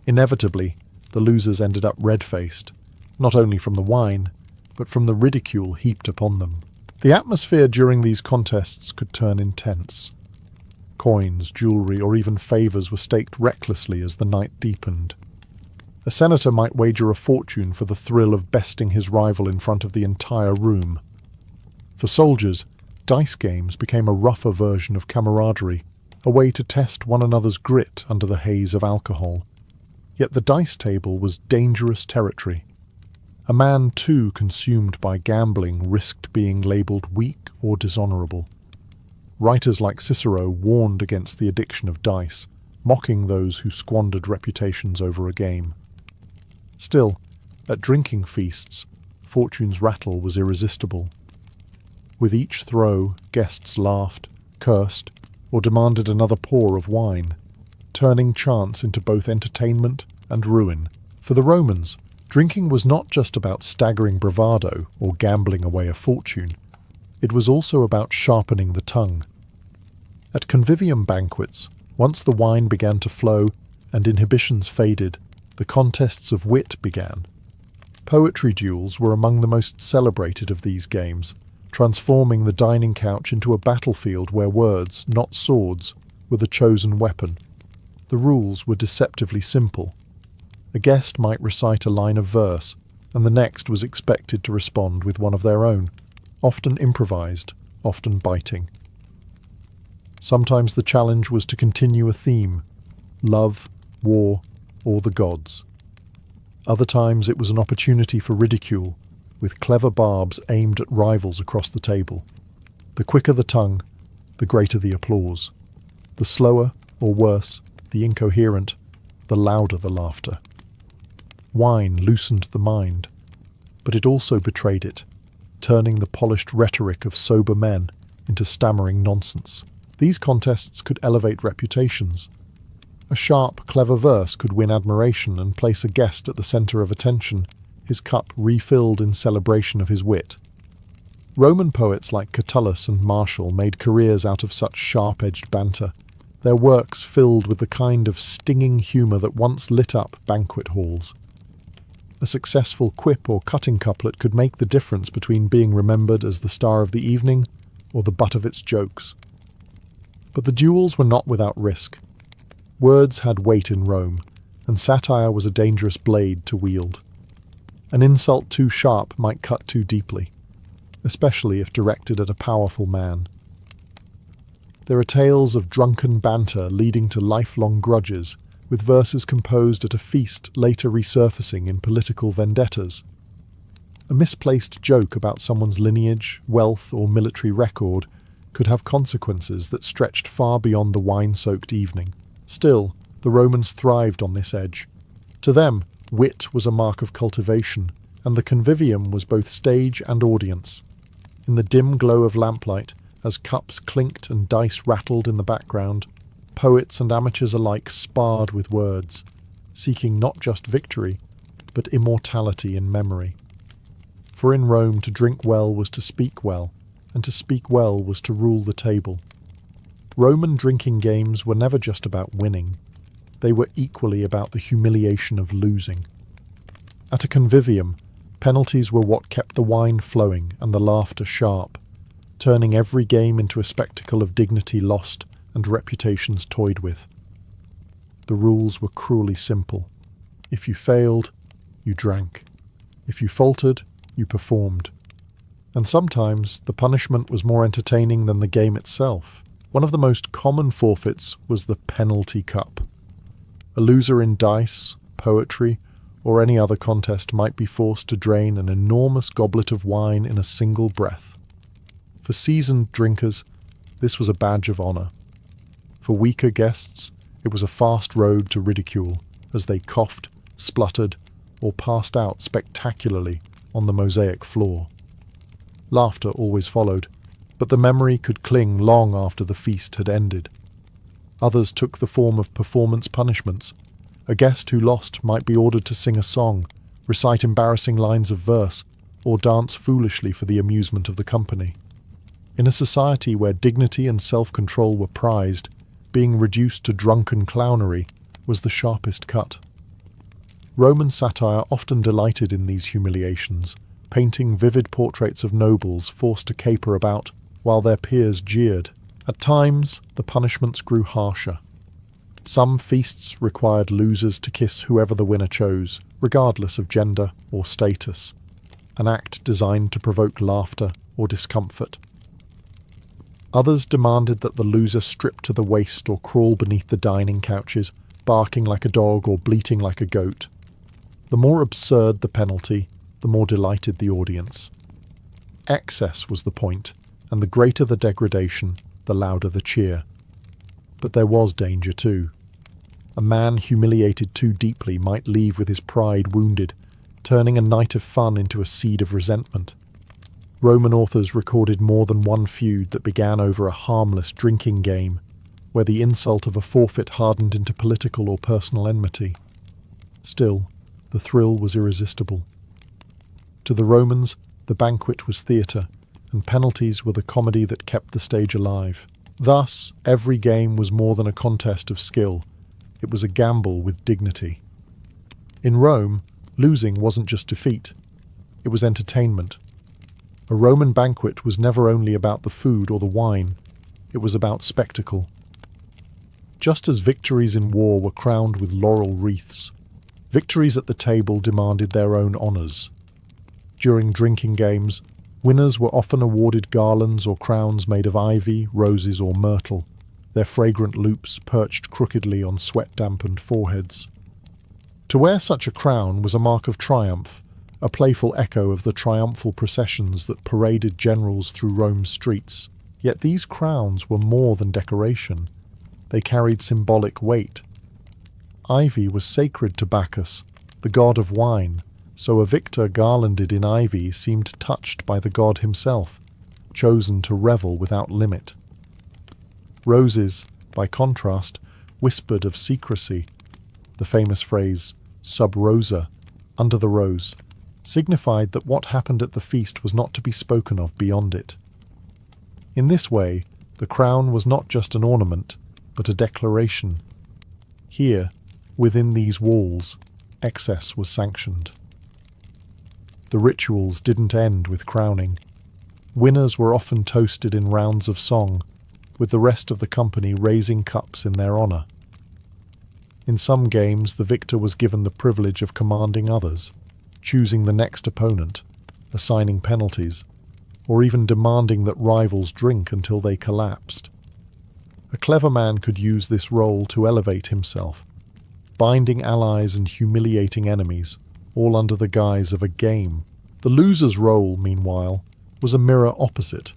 Inevitably, the losers ended up red-faced, not only from the wine, but from the ridicule heaped upon them. The atmosphere during these contests could turn intense. Coins, jewelry, or even favors were staked recklessly as the night deepened. A senator might wager a fortune for the thrill of besting his rival in front of the entire room. For soldiers, dice games became a rougher version of camaraderie, a way to test one another's grit under the haze of alcohol. Yet the dice table was dangerous territory. A man too consumed by gambling risked being labelled weak or dishonourable. Writers like Cicero warned against the addiction of dice, mocking those who squandered reputations over a game. Still, at drinking feasts, fortune's rattle was irresistible. With each throw, guests laughed, cursed, or demanded another pour of wine, turning chance into both entertainment and ruin. For the Romans, drinking was not just about staggering bravado or gambling away a fortune. It was also about sharpening the tongue. At convivium banquets, once the wine began to flow and inhibitions faded, the contests of wit began. Poetry duels were among the most celebrated of these games, transforming the dining couch into a battlefield where words, not swords, were the chosen weapon. The rules were deceptively simple. A guest might recite a line of verse, and the next was expected to respond with one of their own, often improvised, often biting. Sometimes the challenge was to continue a theme: love, war, or the gods. Other times it was an opportunity for ridicule, with clever barbs aimed at rivals across the table. The quicker the tongue, the greater the applause. The slower, or worse, the incoherent, the louder the laughter. Wine loosened the mind, but it also betrayed it, turning the polished rhetoric of sober men into stammering nonsense. These contests could elevate reputations. A sharp, clever verse could win admiration and place a guest at the centre of attention, his cup refilled in celebration of his wit. Roman poets like Catullus and Martial made careers out of such sharp-edged banter, their works filled with the kind of stinging humour that once lit up banquet halls. A successful quip or cutting couplet could make the difference between being remembered as the star of the evening or the butt of its jokes. But the duels were not without risk. Words had weight in Rome, and satire was a dangerous blade to wield. An insult too sharp might cut too deeply, especially if directed at a powerful man. There are tales of drunken banter leading to lifelong grudges, with verses composed at a feast later resurfacing in political vendettas. A misplaced joke about someone's lineage, wealth, or military record could have consequences that stretched far beyond the wine-soaked evening. Still, the Romans thrived on this edge. To them, wit was a mark of cultivation, and the convivium was both stage and audience. In the dim glow of lamplight, as cups clinked and dice rattled in the background, poets and amateurs alike sparred with words, seeking not just victory, but immortality in memory. For in Rome, to drink well was to speak well, and to speak well was to rule the table. Roman drinking games were never just about winning. They were equally about the humiliation of losing. At a convivium, penalties were what kept the wine flowing and the laughter sharp, turning every game into a spectacle of dignity lost and reputations toyed with. The rules were cruelly simple. If you failed, you drank. If you faltered, you performed. And sometimes the punishment was more entertaining than the game itself. One of the most common forfeits was the penalty cup. A loser in dice, poetry, or any other contest might be forced to drain an enormous goblet of wine in a single breath. For seasoned drinkers, this was a badge of honour. For weaker guests, it was a fast road to ridicule as they coughed, spluttered, or passed out spectacularly on the mosaic floor. Laughter always followed, but the memory could cling long after the feast had ended. Others took the form of performance punishments. A guest who lost might be ordered to sing a song, recite embarrassing lines of verse, or dance foolishly for the amusement of the company. In a society where dignity and self-control were prized, being reduced to drunken clownery was the sharpest cut. Roman satire often delighted in these humiliations, painting vivid portraits of nobles forced to caper about while their peers jeered. At times, the punishments grew harsher. Some feasts required losers to kiss whoever the winner chose, regardless of gender or status, an act designed to provoke laughter or discomfort. Others demanded that the loser strip to the waist or crawl beneath the dining couches, barking like a dog or bleating like a goat. The more absurd the penalty, the more delighted the audience. Excess was the point, and the greater the degradation, the louder the cheer. But there was danger too. A man humiliated too deeply might leave with his pride wounded, turning a night of fun into a seed of resentment. Roman authors recorded more than one feud that began over a harmless drinking game, where the insult of a forfeit hardened into political or personal enmity. Still, The thrill was irresistible. To the Romans, the banquet was theatre, and penalties were the comedy that kept the stage alive. Thus, every game was more than a contest of skill. It was a gamble with dignity. In Rome, losing wasn't just defeat. It was entertainment. A Roman banquet was never only about the food or the wine. It was about spectacle. Just as victories in war were crowned with laurel wreaths, victories at the table demanded their own honours. During drinking games, winners were often awarded garlands or crowns made of ivy, roses or myrtle, their fragrant loops perched crookedly on sweat-dampened foreheads. To wear such a crown was a mark of triumph, a playful echo of the triumphal processions that paraded generals through Rome's streets. Yet these crowns were more than decoration. They carried symbolic weight. Ivy was sacred to Bacchus, the god of wine, so a victor garlanded in ivy seemed touched by the god himself, chosen to revel without limit. Roses, by contrast, whispered of secrecy. The famous phrase, sub rosa, under the rose, signified that what happened at the feast was not to be spoken of beyond it. In this way, the crown was not just an ornament, but a declaration. Here, within these walls, excess was sanctioned. The rituals didn't end with crowning. Winners were often toasted in rounds of song, with the rest of the company raising cups in their honour. In some games, the victor was given the privilege of commanding others, choosing the next opponent, assigning penalties, or even demanding that rivals drink until they collapsed. A clever man could use this role to elevate himself, binding allies and humiliating enemies, all under the guise of a game. The loser's role, meanwhile, was a mirror opposite.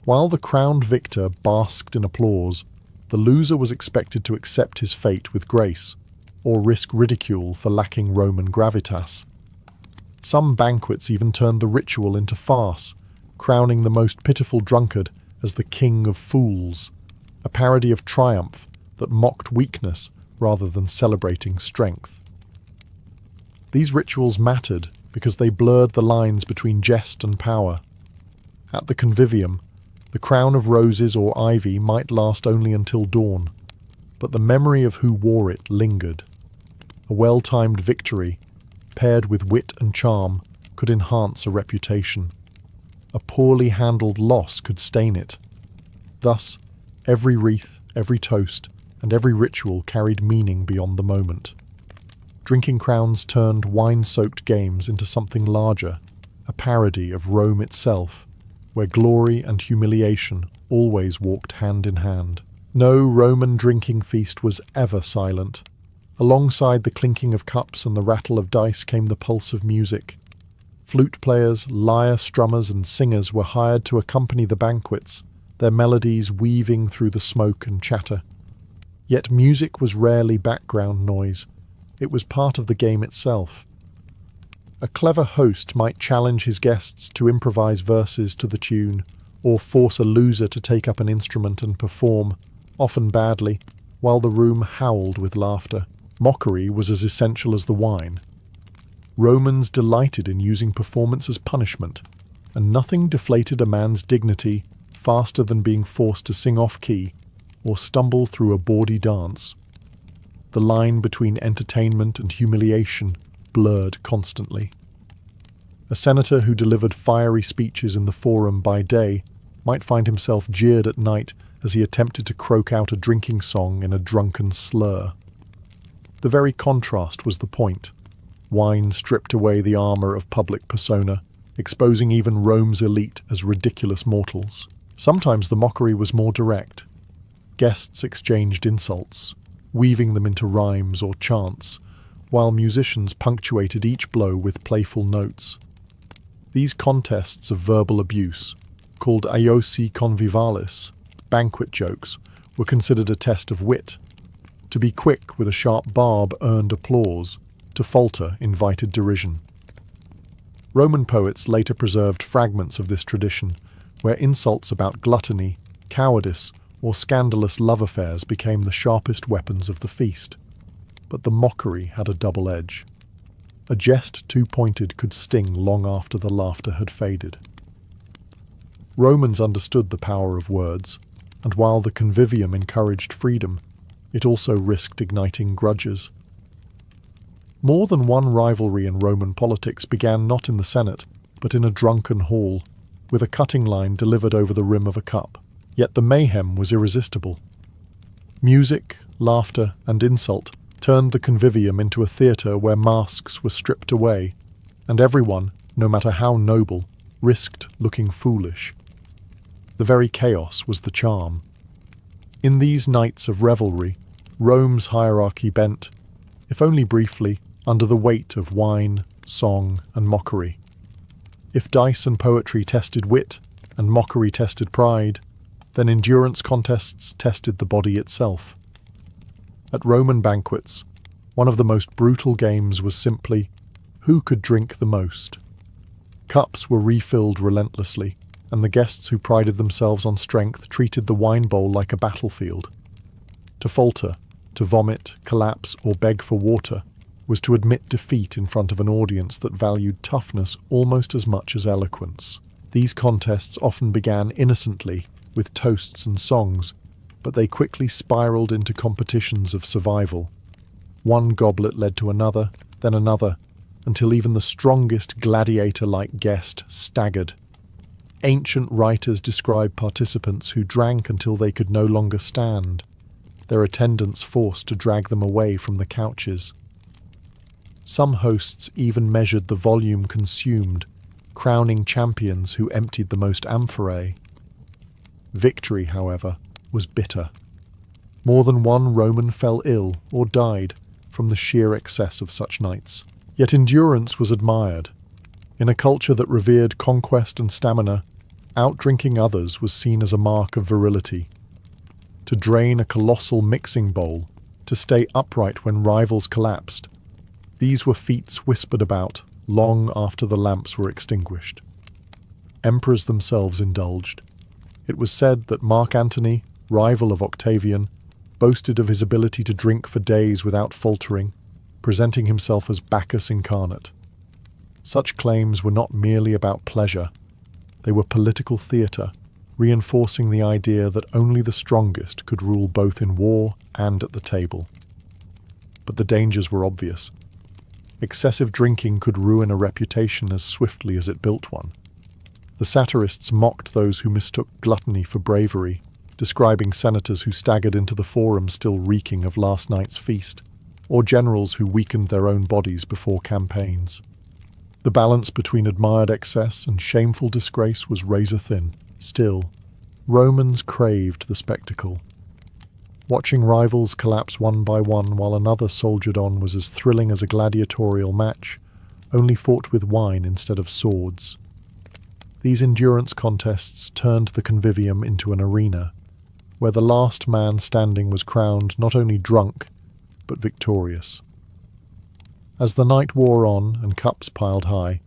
While the crowned victor basked in applause, the loser was expected to accept his fate with grace, or risk ridicule for lacking Roman gravitas. Some banquets even turned the ritual into farce, crowning the most pitiful drunkard as the king of fools, a parody of triumph that mocked weakness rather than celebrating strength. These rituals mattered because they blurred the lines between jest and power. At the convivium, the crown of roses or ivy might last only until dawn, but the memory of who wore it lingered. A well-timed victory, paired with wit and charm, could enhance a reputation. A poorly handled loss could stain it. Thus, every wreath, every toast, and every ritual carried meaning beyond the moment. Drinking crowns turned wine-soaked games into something larger, a parody of Rome itself, where glory and humiliation always walked hand in hand. No Roman drinking feast was ever silent. Alongside the clinking of cups and the rattle of dice came the pulse of music. Flute players, lyre strummers and singers were hired to accompany the banquets, their melodies weaving through the smoke and chatter. Yet music was rarely background noise. It was part of the game itself. A clever host might challenge his guests to improvise verses to the tune, or force a loser to take up an instrument and perform, often badly, while the room howled with laughter. Mockery was as essential as the wine. Romans delighted in using performance as punishment, and nothing deflated a man's dignity faster than being forced to sing off-key or stumble through a bawdy dance. The line between entertainment and humiliation blurred constantly. A senator who delivered fiery speeches in the forum by day might find himself jeered at night as he attempted to croak out a drinking song in a drunken slur. The very contrast was the point. Wine stripped away the armour of public persona, exposing even Rome's elite as ridiculous mortals. Sometimes the mockery was more direct. Guests exchanged insults, weaving them into rhymes or chants, while musicians punctuated each blow with playful notes. These contests of verbal abuse, called aiosi convivalis, banquet jokes, were considered a test of wit. To be quick with a sharp barb earned applause, to falter invited derision. Roman poets later preserved fragments of this tradition, where insults about gluttony, cowardice, or scandalous love affairs became the sharpest weapons of the feast. But the mockery had a double edge. A jest too pointed could sting long after the laughter had faded. Romans understood the power of words, and while the convivium encouraged freedom, it also risked igniting grudges. More than one rivalry in Roman politics began not in the Senate, but in a drunken hall, with a cutting line delivered over the rim of a cup. Yet the mayhem was irresistible. Music, laughter, and insult turned the convivium into a theatre where masks were stripped away, and everyone, no matter how noble, risked looking foolish. The very chaos was the charm. In these nights of revelry, Rome's hierarchy bent, if only briefly, under the weight of wine, song, and mockery. If dice and poetry tested wit, and mockery tested pride, then endurance contests tested the body itself. At Roman banquets, one of the most brutal games was simply, who could drink the most? Cups were refilled relentlessly, and the guests who prided themselves on strength treated the wine bowl like a battlefield. To falter, to vomit, collapse, or beg for water was to admit defeat in front of an audience that valued toughness almost as much as eloquence. These contests often began innocently, with toasts and songs, but they quickly spiraled into competitions of survival. One goblet led to another, then another, until even the strongest gladiator-like guest staggered. Ancient writers describe participants who drank until they could no longer stand, their attendants forced to drag them away from the couches. Some hosts even measured the volume consumed, crowning champions who emptied the most amphorae. Victory, however, was bitter. More than one Roman fell ill or died from the sheer excess of such nights. Yet endurance was admired. In a culture that revered conquest and stamina, outdrinking others was seen as a mark of virility. To drain a colossal mixing bowl, to stay upright when rivals collapsed, these were feats whispered about long after the lamps were extinguished. Emperors themselves indulged. It was said that Mark Antony, rival of Octavian, boasted of his ability to drink for days without faltering, presenting himself as Bacchus incarnate. Such claims were not merely about pleasure. They were political theatre, reinforcing the idea that only the strongest could rule both in war and at the table. But the dangers were obvious. Excessive drinking could ruin a reputation as swiftly as it built one. The satirists mocked those who mistook gluttony for bravery, describing senators who staggered into the forum still reeking of last night's feast, or generals who weakened their own bodies before campaigns. The balance between admired excess and shameful disgrace was razor-thin. Still, Romans craved the spectacle. Watching rivals collapse one by one while another soldiered on was as thrilling as a gladiatorial match, only fought with wine instead of swords. These endurance contests turned the convivium into an arena, where the last man standing was crowned not only drunk, but victorious. As the night wore on and cups piled high,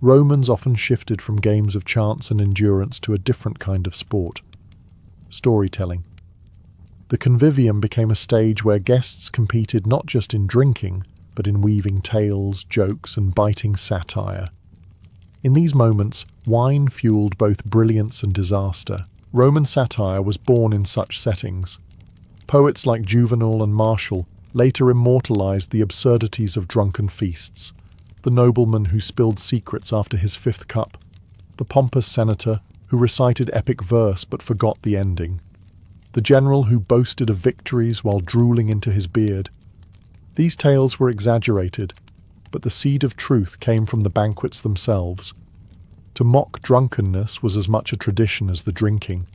Romans often shifted from games of chance and endurance to a different kind of sport: storytelling. The convivium became a stage where guests competed not just in drinking, but in weaving tales, jokes, and biting satire. In these moments, wine fueled both brilliance and disaster. Roman satire was born in such settings. Poets like Juvenal and Martial later immortalized the absurdities of drunken feasts: the nobleman who spilled secrets after his fifth cup, the pompous senator who recited epic verse but forgot the ending, the general who boasted of victories while drooling into his beard. These tales were exaggerated, but the seed of truth came from the banquets themselves. To mock drunkenness was as much a tradition as the drinking.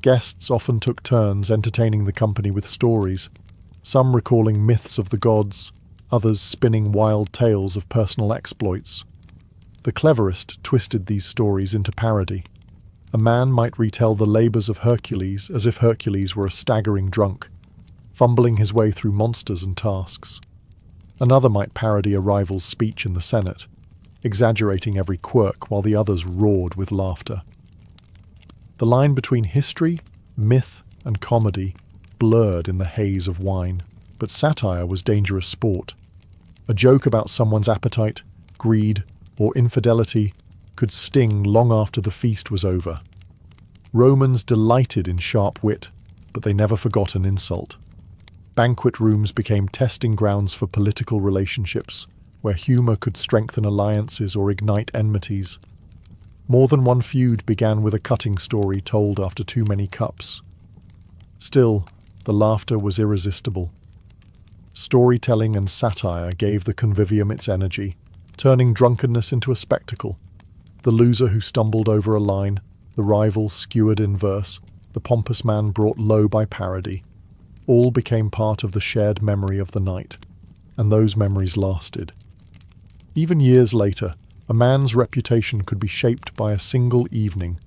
Guests often took turns entertaining the company with stories, some recalling myths of the gods, others spinning wild tales of personal exploits. The cleverest twisted these stories into parody. A man might retell the labours of Hercules as if Hercules were a staggering drunk, fumbling his way through monsters and tasks. Another might parody a rival's speech in the Senate, exaggerating every quirk while the others roared with laughter. The line between history, myth, and comedy blurred in the haze of wine, but satire was dangerous sport. A joke about someone's appetite, greed, or infidelity could sting long after the feast was over. Romans delighted in sharp wit, but they never forgot an insult. Banquet rooms became testing grounds for political relationships, where humour could strengthen alliances or ignite enmities. More than one feud began with a cutting story told after too many cups. Still, the laughter was irresistible. Storytelling and satire gave the convivium its energy, turning drunkenness into a spectacle. The loser who stumbled over a line, the rival skewered in verse, the pompous man brought low by parody. All became part of the shared memory of the night, and those memories lasted. Even years later, a man's reputation could be shaped by a single evening,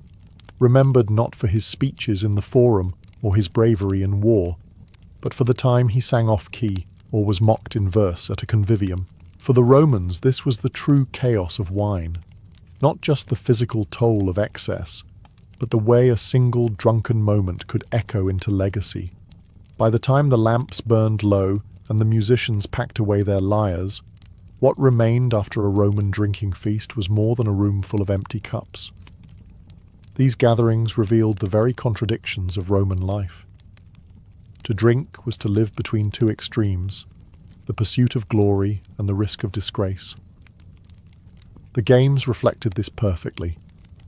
remembered not for his speeches in the forum or his bravery in war, but for the time he sang off-key or was mocked in verse at a convivium. For the Romans, this was the true chaos of wine, not just the physical toll of excess, but the way a single drunken moment could echo into legacy. By the time the lamps burned low and the musicians packed away their lyres, what remained after a Roman drinking feast was more than a room full of empty cups. These gatherings revealed the very contradictions of Roman life. To drink was to live between two extremes, the pursuit of glory and the risk of disgrace. The games reflected this perfectly,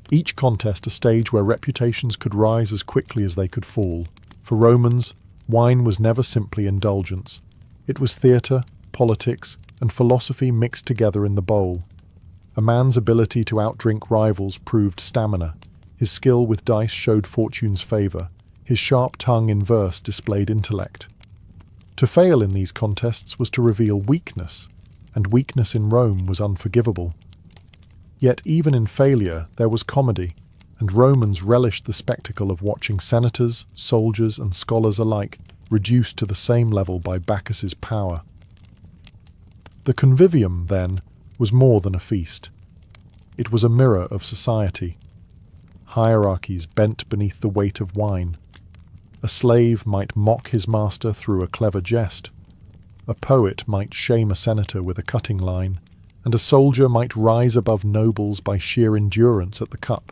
each contest a stage where reputations could rise as quickly as they could fall. For Romans, wine was never simply indulgence. It was theatre, politics, and philosophy mixed together in the bowl. A man's ability to outdrink rivals proved stamina. His skill with dice showed fortune's favour. His sharp tongue in verse displayed intellect. To fail in these contests was to reveal weakness, and weakness in Rome was unforgivable. Yet even in failure there was comedy, and Romans relished the spectacle of watching senators, soldiers, and scholars alike reduced to the same level by Bacchus's power. The convivium, then, was more than a feast. It was a mirror of society. Hierarchies bent beneath the weight of wine. A slave might mock his master through a clever jest. A poet might shame a senator with a cutting line, and a soldier might rise above nobles by sheer endurance at the cup.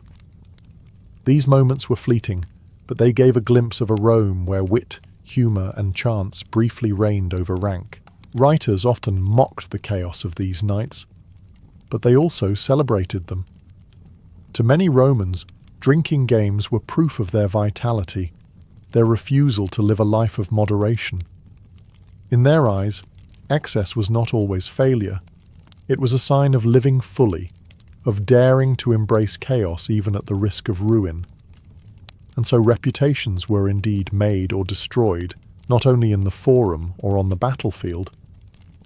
These moments were fleeting, but they gave a glimpse of a Rome where wit, humour, and chance briefly reigned over rank. Writers often mocked the chaos of these nights, but they also celebrated them. To many Romans, drinking games were proof of their vitality, their refusal to live a life of moderation. In their eyes, excess was not always failure. It was a sign of living fully, of daring to embrace chaos even at the risk of ruin. And so reputations were indeed made or destroyed, not only in the forum or on the battlefield,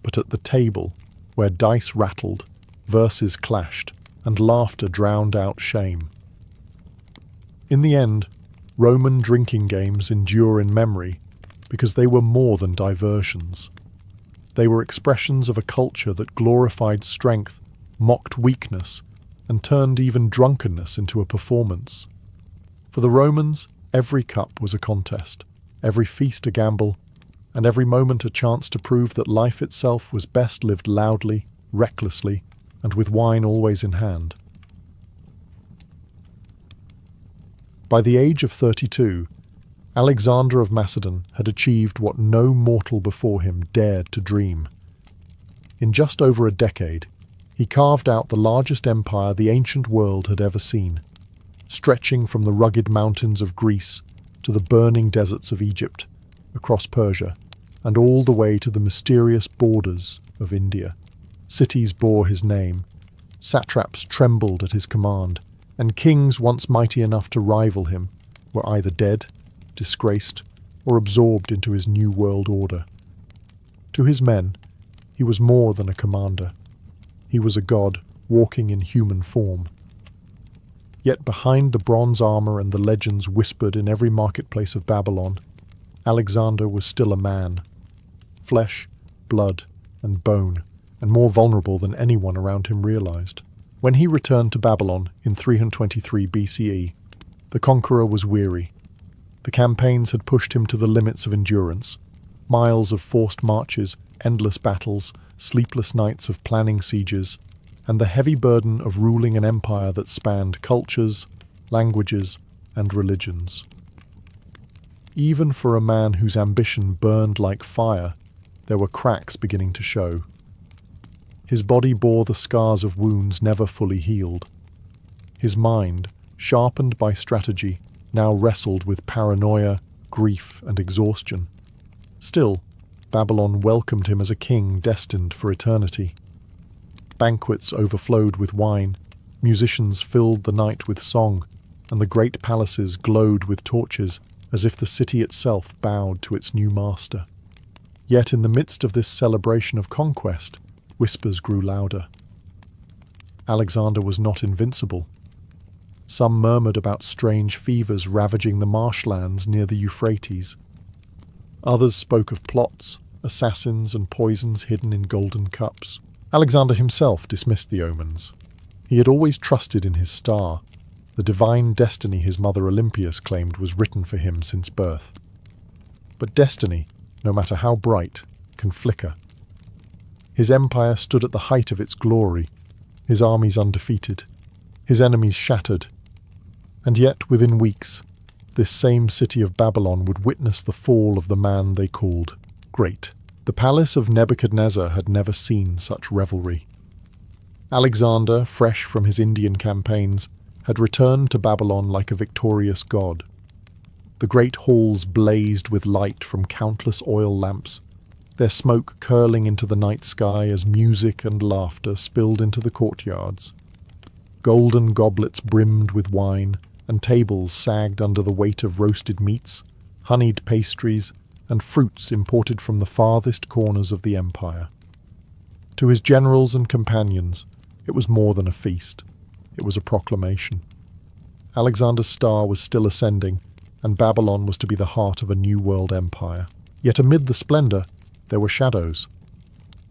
but at the table, where dice rattled, verses clashed, and laughter drowned out shame. In the end, Roman drinking games endure in memory because they were more than diversions. They were expressions of a culture that glorified strength, mocked weakness, and turned even drunkenness into a performance. For the Romans, every cup was a contest, every feast a gamble, and every moment a chance to prove that life itself was best lived loudly, recklessly, and with wine always in hand. By the age of 32, Alexander of Macedon had achieved what no mortal before him dared to dream. In just over a decade, he carved out the largest empire the ancient world had ever seen, stretching from the rugged mountains of Greece to the burning deserts of Egypt, across Persia, and all the way to the mysterious borders of India. Cities bore his name, satraps trembled at his command, and kings once mighty enough to rival him were either dead, disgraced, or absorbed into his new world order. To his men, he was more than a commander. He was a god walking in human form. Yet behind the bronze armor and the legends whispered in every marketplace of Babylon, Alexander was still a man, flesh, blood, and bone, and more vulnerable than anyone around him realized. When he returned to Babylon in 323 BCE, the conqueror was weary. The campaigns had pushed him to the limits of endurance, miles of forced marches, endless battles, sleepless nights of planning sieges, and the heavy burden of ruling an empire that spanned cultures, languages, and religions. Even for a man whose ambition burned like fire, there were cracks beginning to show. His body bore the scars of wounds never fully healed. His mind, sharpened by strategy, now wrestled with paranoia, grief, and exhaustion. Still, Babylon welcomed him as a king destined for eternity. Banquets overflowed with wine, musicians filled the night with song, and the great palaces glowed with torches as if the city itself bowed to its new master. Yet in the midst of this celebration of conquest, whispers grew louder. Alexander was not invincible. Some murmured about strange fevers ravaging the marshlands near the Euphrates. Others spoke of plots, assassins, and poisons hidden in golden cups. Alexander himself dismissed the omens. He had always trusted in his star, the divine destiny his mother Olympias claimed was written for him since birth. But destiny, no matter how bright, can flicker. His empire stood at the height of its glory, his armies undefeated, his enemies shattered. And yet, within weeks, this same city of Babylon would witness the fall of the man they called great. The palace of Nebuchadnezzar had never seen such revelry. Alexander, fresh from his Indian campaigns, had returned to Babylon like a victorious god. The great halls blazed with light from countless oil lamps, their smoke curling into the night sky as music and laughter spilled into the courtyards. Golden goblets brimmed with wine, and tables sagged under the weight of roasted meats, honeyed pastries, and fruits imported from the farthest corners of the empire. To his generals and companions, it was more than a feast. It was a proclamation. Alexander's star was still ascending, and Babylon was to be the heart of a new world empire. Yet amid the splendor, there were shadows.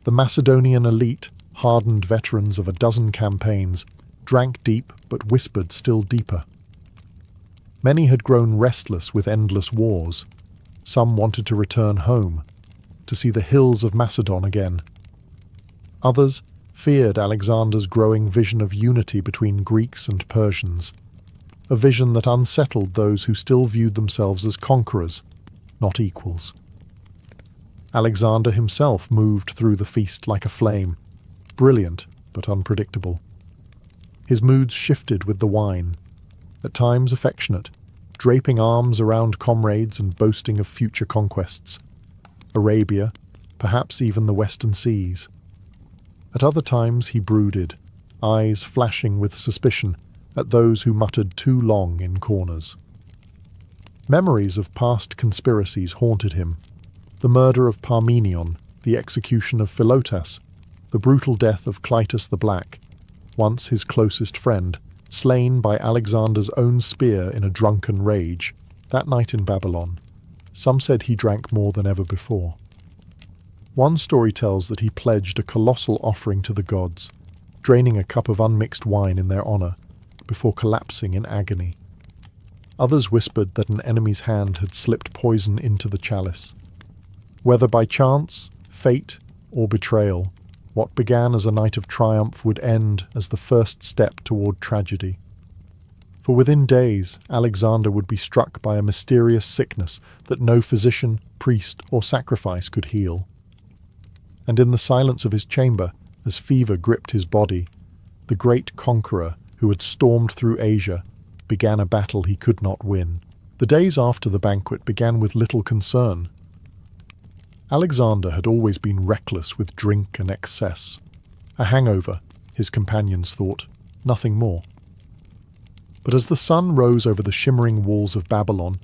The Macedonian elite, hardened veterans of a dozen campaigns, drank deep but whispered still deeper. Many had grown restless with endless wars. Some wanted to return home, to see the hills of Macedon again. Others feared Alexander's growing vision of unity between Greeks and Persians, a vision that unsettled those who still viewed themselves as conquerors, not equals. Alexander himself moved through the feast like a flame, brilliant but unpredictable. His moods shifted with the wine, at times affectionate, draping arms around comrades and boasting of future conquests. Arabia, perhaps even the western seas. At other times he brooded, eyes flashing with suspicion at those who muttered too long in corners. Memories of past conspiracies haunted him. The murder of Parmenion, the execution of Philotas, the brutal death of Clytus the Black, once his closest friend, slain by Alexander's own spear in a drunken rage. That night in Babylon, some said he drank more than ever before. One story tells that he pledged a colossal offering to the gods, draining a cup of unmixed wine in their honor, before collapsing in agony. Others whispered that an enemy's hand had slipped poison into the chalice. Whether by chance, fate, or betrayal, what began as a night of triumph would end as the first step toward tragedy. For within days, Alexander would be struck by a mysterious sickness that no physician, priest, or sacrifice could heal. And in the silence of his chamber, as fever gripped his body, the great conqueror who had stormed through Asia began a battle he could not win. The days after the banquet began with little concern. Alexander had always been reckless with drink and excess. A hangover, his companions thought, nothing more. But as the sun rose over the shimmering walls of Babylon,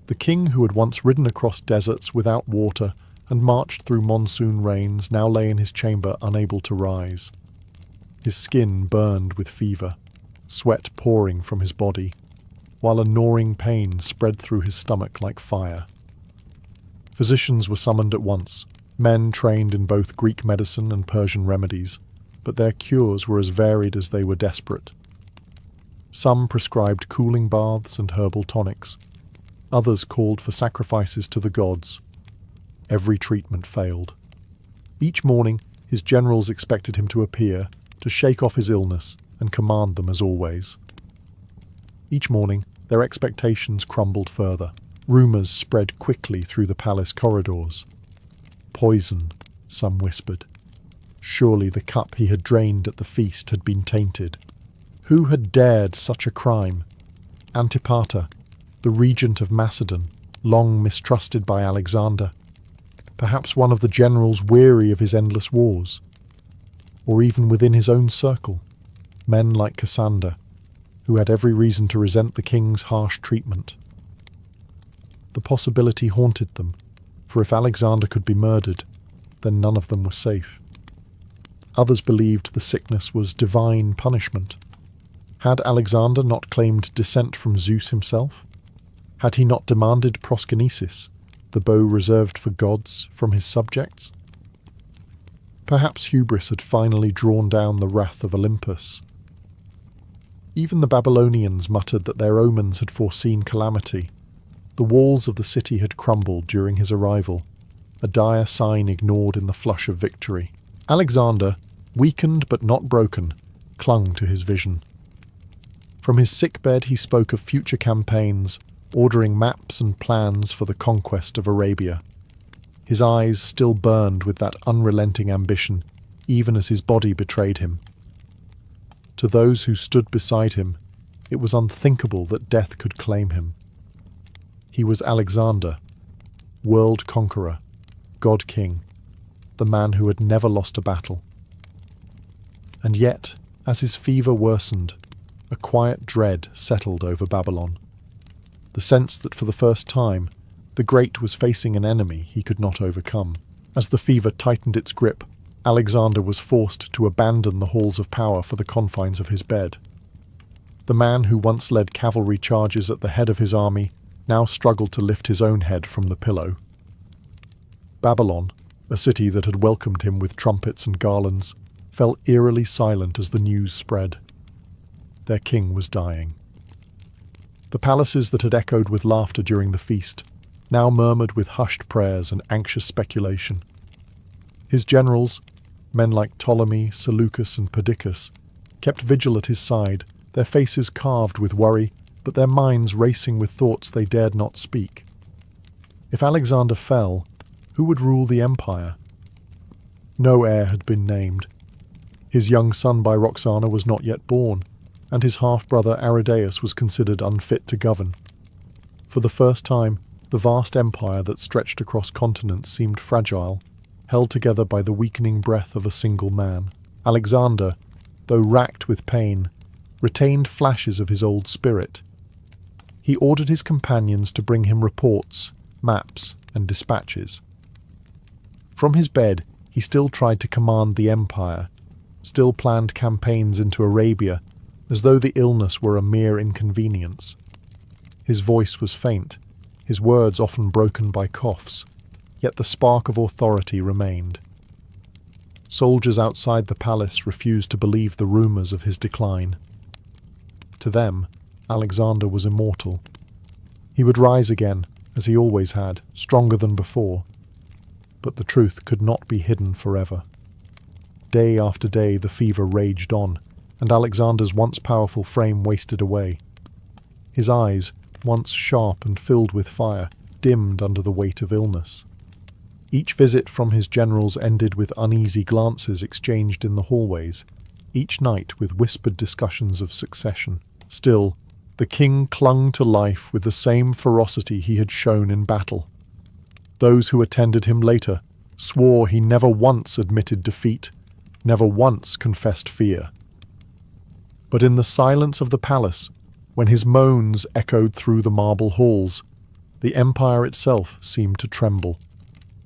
the king who had once ridden across deserts without water and marched through monsoon rains now lay in his chamber unable to rise. His skin burned with fever, sweat pouring from his body, while a gnawing pain spread through his stomach like fire. Physicians were summoned at once, men trained in both Greek medicine and Persian remedies, but their cures were as varied as they were desperate. Some prescribed cooling baths and herbal tonics. Others called for sacrifices to the gods. Every treatment failed. Each morning, his generals expected him to appear, to shake off his illness and command them as always. Each morning, their expectations crumbled further. Rumours spread quickly through the palace corridors. Poison, some whispered. Surely the cup he had drained at the feast had been tainted. Who had dared such a crime? Antipater, the regent of Macedon, long mistrusted by Alexander. Perhaps one of the generals weary of his endless wars. Or even within his own circle, men like Cassander, who had every reason to resent the king's harsh treatment. The possibility haunted them, for if Alexander could be murdered, then none of them were safe. Others believed the sickness was divine punishment. Had Alexander not claimed descent from Zeus himself? Had he not demanded proskynesis, the bow reserved for gods, from his subjects? Perhaps hubris had finally drawn down the wrath of Olympus. Even the Babylonians muttered that their omens had foreseen calamity. The walls of the city had crumbled during his arrival, a dire sign ignored in the flush of victory. Alexander, weakened but not broken, clung to his vision. From his sickbed he spoke of future campaigns, ordering maps and plans for the conquest of Arabia. His eyes still burned with that unrelenting ambition, even as his body betrayed him. To those who stood beside him, it was unthinkable that death could claim him. He was Alexander, world conqueror, god king, the man who had never lost a battle. And yet, as his fever worsened, a quiet dread settled over Babylon. The sense that for the first time, the great was facing an enemy he could not overcome. As the fever tightened its grip, Alexander was forced to abandon the halls of power for the confines of his bed. The man who once led cavalry charges at the head of his army now struggled to lift his own head from the pillow. Babylon, a city that had welcomed him with trumpets and garlands, fell eerily silent as the news spread. Their king was dying. The palaces that had echoed with laughter during the feast now murmured with hushed prayers and anxious speculation. His generals, men like Ptolemy, Seleucus, and Perdiccas, kept vigil at his side, their faces carved with worry, but their minds racing with thoughts they dared not speak. If Alexander fell, who would rule the empire? No heir had been named. His young son by Roxana was not yet born, and his half-brother Aridaeus was considered unfit to govern. For the first time, the vast empire that stretched across continents seemed fragile, held together by the weakening breath of a single man. Alexander, though racked with pain, retained flashes of his old spirit. He ordered his companions to bring him reports, maps, and dispatches. From his bed, he still tried to command the empire, still planned campaigns into Arabia, as though the illness were a mere inconvenience. His voice was faint, his words often broken by coughs, yet the spark of authority remained. Soldiers outside the palace refused to believe the rumours of his decline. To them, Alexander was immortal. He would rise again, as he always had, stronger than before. But the truth could not be hidden forever. Day after day the fever raged on, and Alexander's once powerful frame wasted away. His eyes, once sharp and filled with fire, dimmed under the weight of illness. Each visit from his generals ended with uneasy glances exchanged in the hallways, each night with whispered discussions of succession. Still, the king clung to life with the same ferocity he had shown in battle. Those who attended him later swore he never once admitted defeat, never once confessed fear. But in the silence of the palace, when his moans echoed through the marble halls, the empire itself seemed to tremble.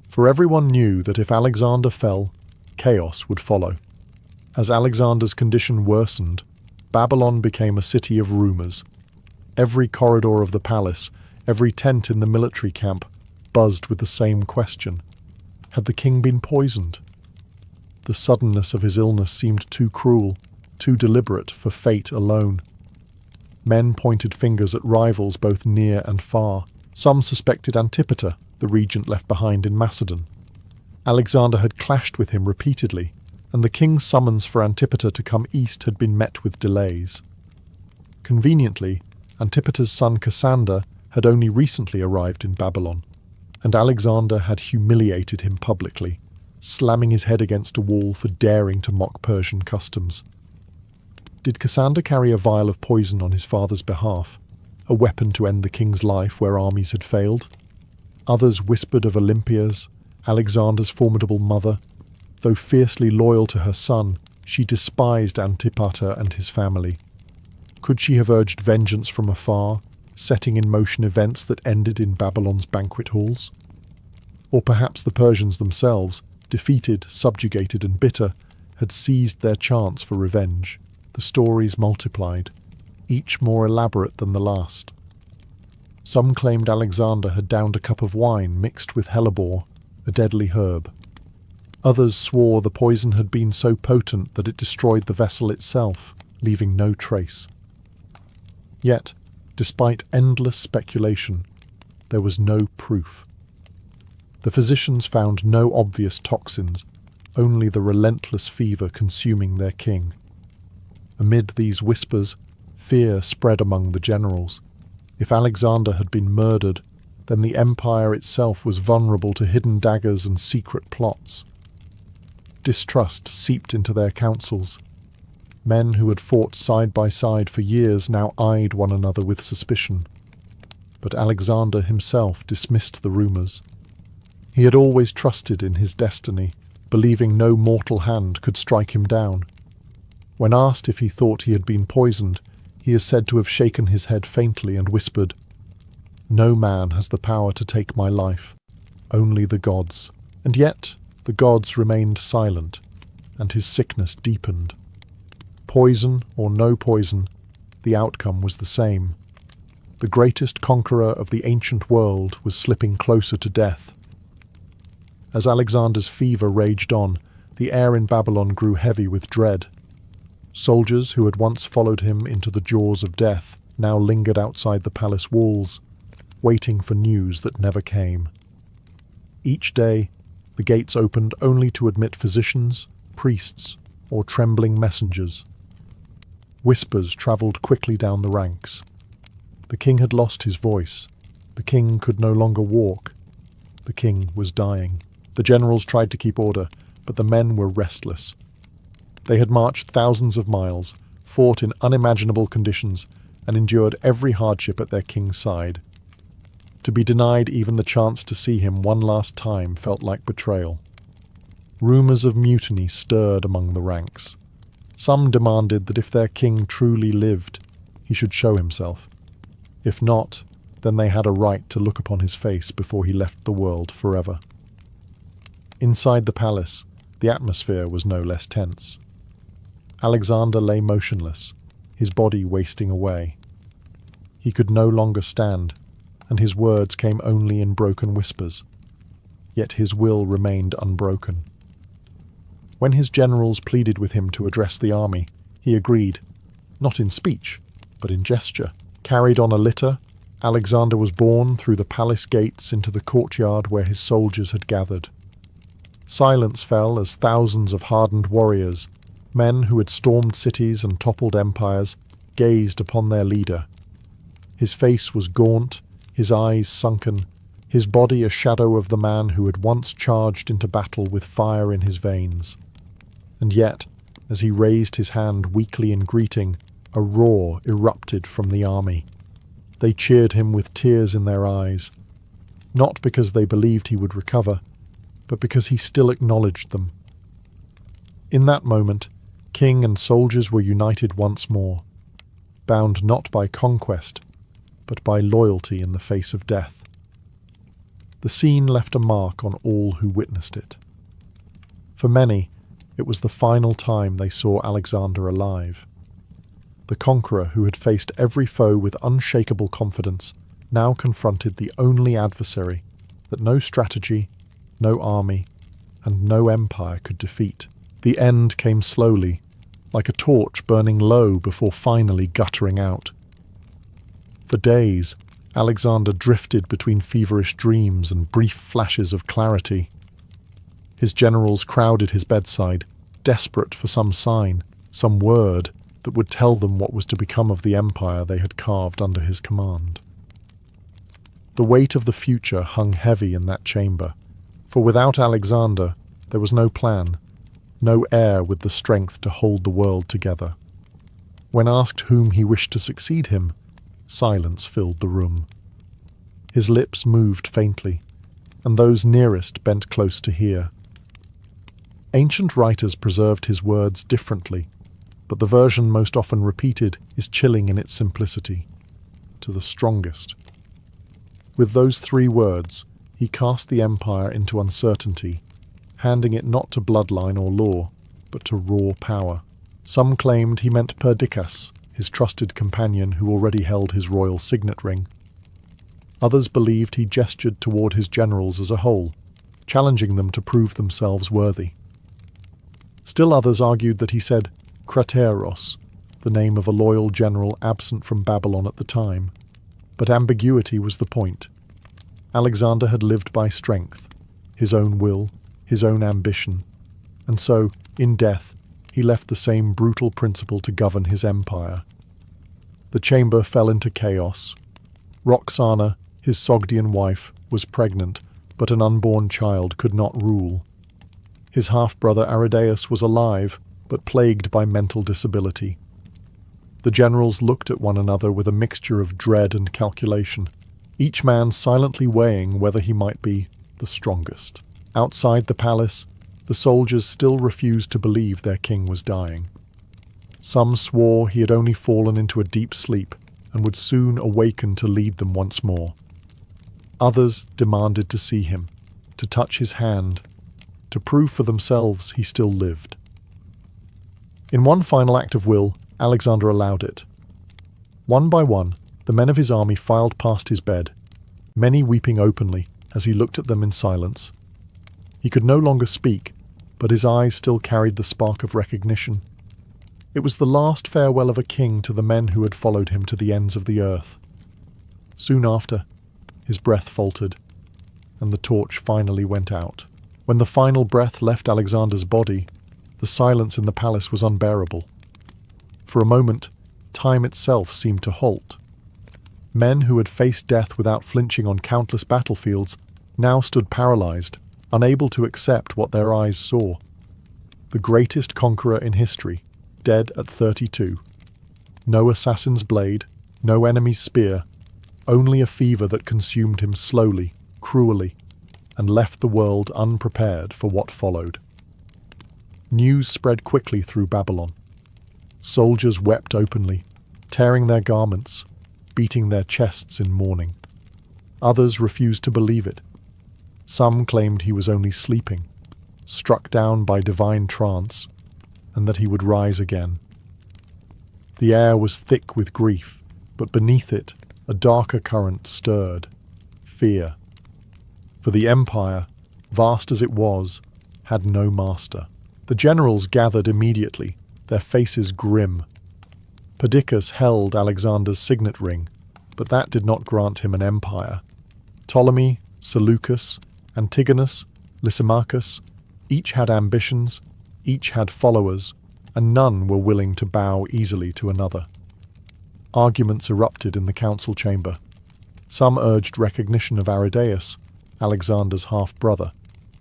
For everyone knew that if Alexander fell, chaos would follow. As Alexander's condition worsened, Babylon became a city of rumours. Every corridor of the palace, every tent in the military camp, buzzed with the same question. Had the king been poisoned? The suddenness of his illness seemed too cruel, too deliberate for fate alone. Men pointed fingers at rivals both near and far. Some suspected Antipater, the regent left behind in Macedon. Alexander had clashed with him repeatedly, and the king's summons for Antipater to come east had been met with delays. Conveniently, Antipater's son Cassander had only recently arrived in Babylon, and Alexander had humiliated him publicly, slamming his head against a wall for daring to mock Persian customs. Did Cassander carry a vial of poison on his father's behalf, a weapon to end the king's life where armies had failed? Others whispered of Olympias, Alexander's formidable mother. Though fiercely loyal to her son, she despised Antipater and his family. Could she have urged vengeance from afar, setting in motion events that ended in Babylon's banquet halls? Or perhaps the Persians themselves, defeated, subjugated and bitter, had seized their chance for revenge. The stories multiplied, each more elaborate than the last. Some claimed Alexander had downed a cup of wine mixed with hellebore, a deadly herb. Others swore the poison had been so potent that it destroyed the vessel itself, leaving no trace. Yet, despite endless speculation, there was no proof. The physicians found no obvious toxins, only the relentless fever consuming their king. Amid these whispers, fear spread among the generals. If Alexander had been murdered, then the empire itself was vulnerable to hidden daggers and secret plots. Distrust seeped into their councils. Men who had fought side by side for years now eyed one another with suspicion. But Alexander himself dismissed the rumors. He had always trusted in his destiny, believing no mortal hand could strike him down. When asked if he thought he had been poisoned, he is said to have shaken his head faintly and whispered, "No man has the power to take my life, only the gods." And yet the gods remained silent, and his sickness deepened. Poison or no poison, the outcome was the same. The greatest conqueror of the ancient world was slipping closer to death. As Alexander's fever raged on, the air in Babylon grew heavy with dread. Soldiers who had once followed him into the jaws of death now lingered outside the palace walls, waiting for news that never came. Each day, the gates opened only to admit physicians, priests, or trembling messengers. Whispers travelled quickly down the ranks. The king had lost his voice. The king could no longer walk. The king was dying. The generals tried to keep order, but the men were restless. They had marched thousands of miles, fought in unimaginable conditions, and endured every hardship at their king's side. To be denied even the chance to see him one last time felt like betrayal. Rumours of mutiny stirred among the ranks. Some demanded that if their king truly lived, he should show himself. If not, then they had a right to look upon his face before he left the world forever. Inside the palace, the atmosphere was no less tense. Alexander lay motionless, his body wasting away. He could no longer stand, and his words came only in broken whispers. Yet his will remained unbroken. When his generals pleaded with him to address the army, he agreed, not in speech, but in gesture. Carried on a litter, Alexander was borne through the palace gates into the courtyard where his soldiers had gathered. Silence fell as thousands of hardened warriors, men who had stormed cities and toppled empires, gazed upon their leader. His face was gaunt, his eyes sunken, his body a shadow of the man who had once charged into battle with fire in his veins. And yet, as he raised his hand weakly in greeting, a roar erupted from the army. They cheered him with tears in their eyes, not because they believed he would recover, but because he still acknowledged them. In that moment, king and soldiers were united once more, bound not by conquest, but by loyalty in the face of death. The scene left a mark on all who witnessed it. For many, it was the final time they saw Alexander alive. The conqueror who had faced every foe with unshakable confidence now confronted the only adversary that no strategy, no army, and no empire could defeat. The end came slowly, like a torch burning low before finally guttering out. For days, Alexander drifted between feverish dreams and brief flashes of clarity. His generals crowded his bedside, desperate for some sign, some word that would tell them what was to become of the empire they had carved under his command. The weight of the future hung heavy in that chamber, for without Alexander there was no plan, no heir with the strength to hold the world together. When asked whom he wished to succeed him, silence filled the room. His lips moved faintly, and those nearest bent close to hear. Ancient writers preserved his words differently, but the version most often repeated is chilling in its simplicity. To the strongest. With those 3 words, he cast the empire into uncertainty, handing it not to bloodline or law, but to raw power. Some claimed he meant Perdiccas, his trusted companion who already held his royal signet ring. Others believed he gestured toward his generals as a whole, challenging them to prove themselves worthy. Still others argued that he said Crateros, the name of a loyal general absent from Babylon at the time. But ambiguity was the point. Alexander had lived by strength, his own will, his own ambition, and so, in death, he left the same brutal principle to govern his empire. The chamber fell into chaos. Roxana, his Sogdian wife, was pregnant, but an unborn child could not rule. His half-brother Aridaeus was alive, but plagued by mental disability. The generals looked at one another with a mixture of dread and calculation, each man silently weighing whether he might be the strongest. Outside the palace, the soldiers still refused to believe their king was dying. Some swore he had only fallen into a deep sleep and would soon awaken to lead them once more. Others demanded to see him, to touch his hand, to prove for themselves he still lived. In one final act of will, Alexander allowed it. One by one, the men of his army filed past his bed, many weeping openly as he looked at them in silence. He could no longer speak, but his eyes still carried the spark of recognition. It was the last farewell of a king to the men who had followed him to the ends of the earth. Soon after, his breath faltered, and the torch finally went out. When the final breath left Alexander's body, the silence in the palace was unbearable. For a moment, time itself seemed to halt. Men who had faced death without flinching on countless battlefields now stood paralyzed, unable to accept what their eyes saw. The greatest conqueror in history, dead at 32. No assassin's blade, no enemy's spear, only a fever that consumed him slowly, cruelly, and left the world unprepared for what followed. News spread quickly through Babylon. Soldiers wept openly, tearing their garments, beating their chests in mourning. Others refused to believe it. Some claimed he was only sleeping, struck down by divine trance, and that he would rise again. The air was thick with grief, but beneath it a darker current stirred, fear. For the empire, vast as it was, had no master. The generals gathered immediately, their faces grim. Perdiccas held Alexander's signet ring, but that did not grant him an empire. Ptolemy, Seleucus, Antigonus, Lysimachus, each had ambitions, each had followers, and none were willing to bow easily to another. Arguments erupted in the council chamber. Some urged recognition of Aridaeus, Alexander's half-brother,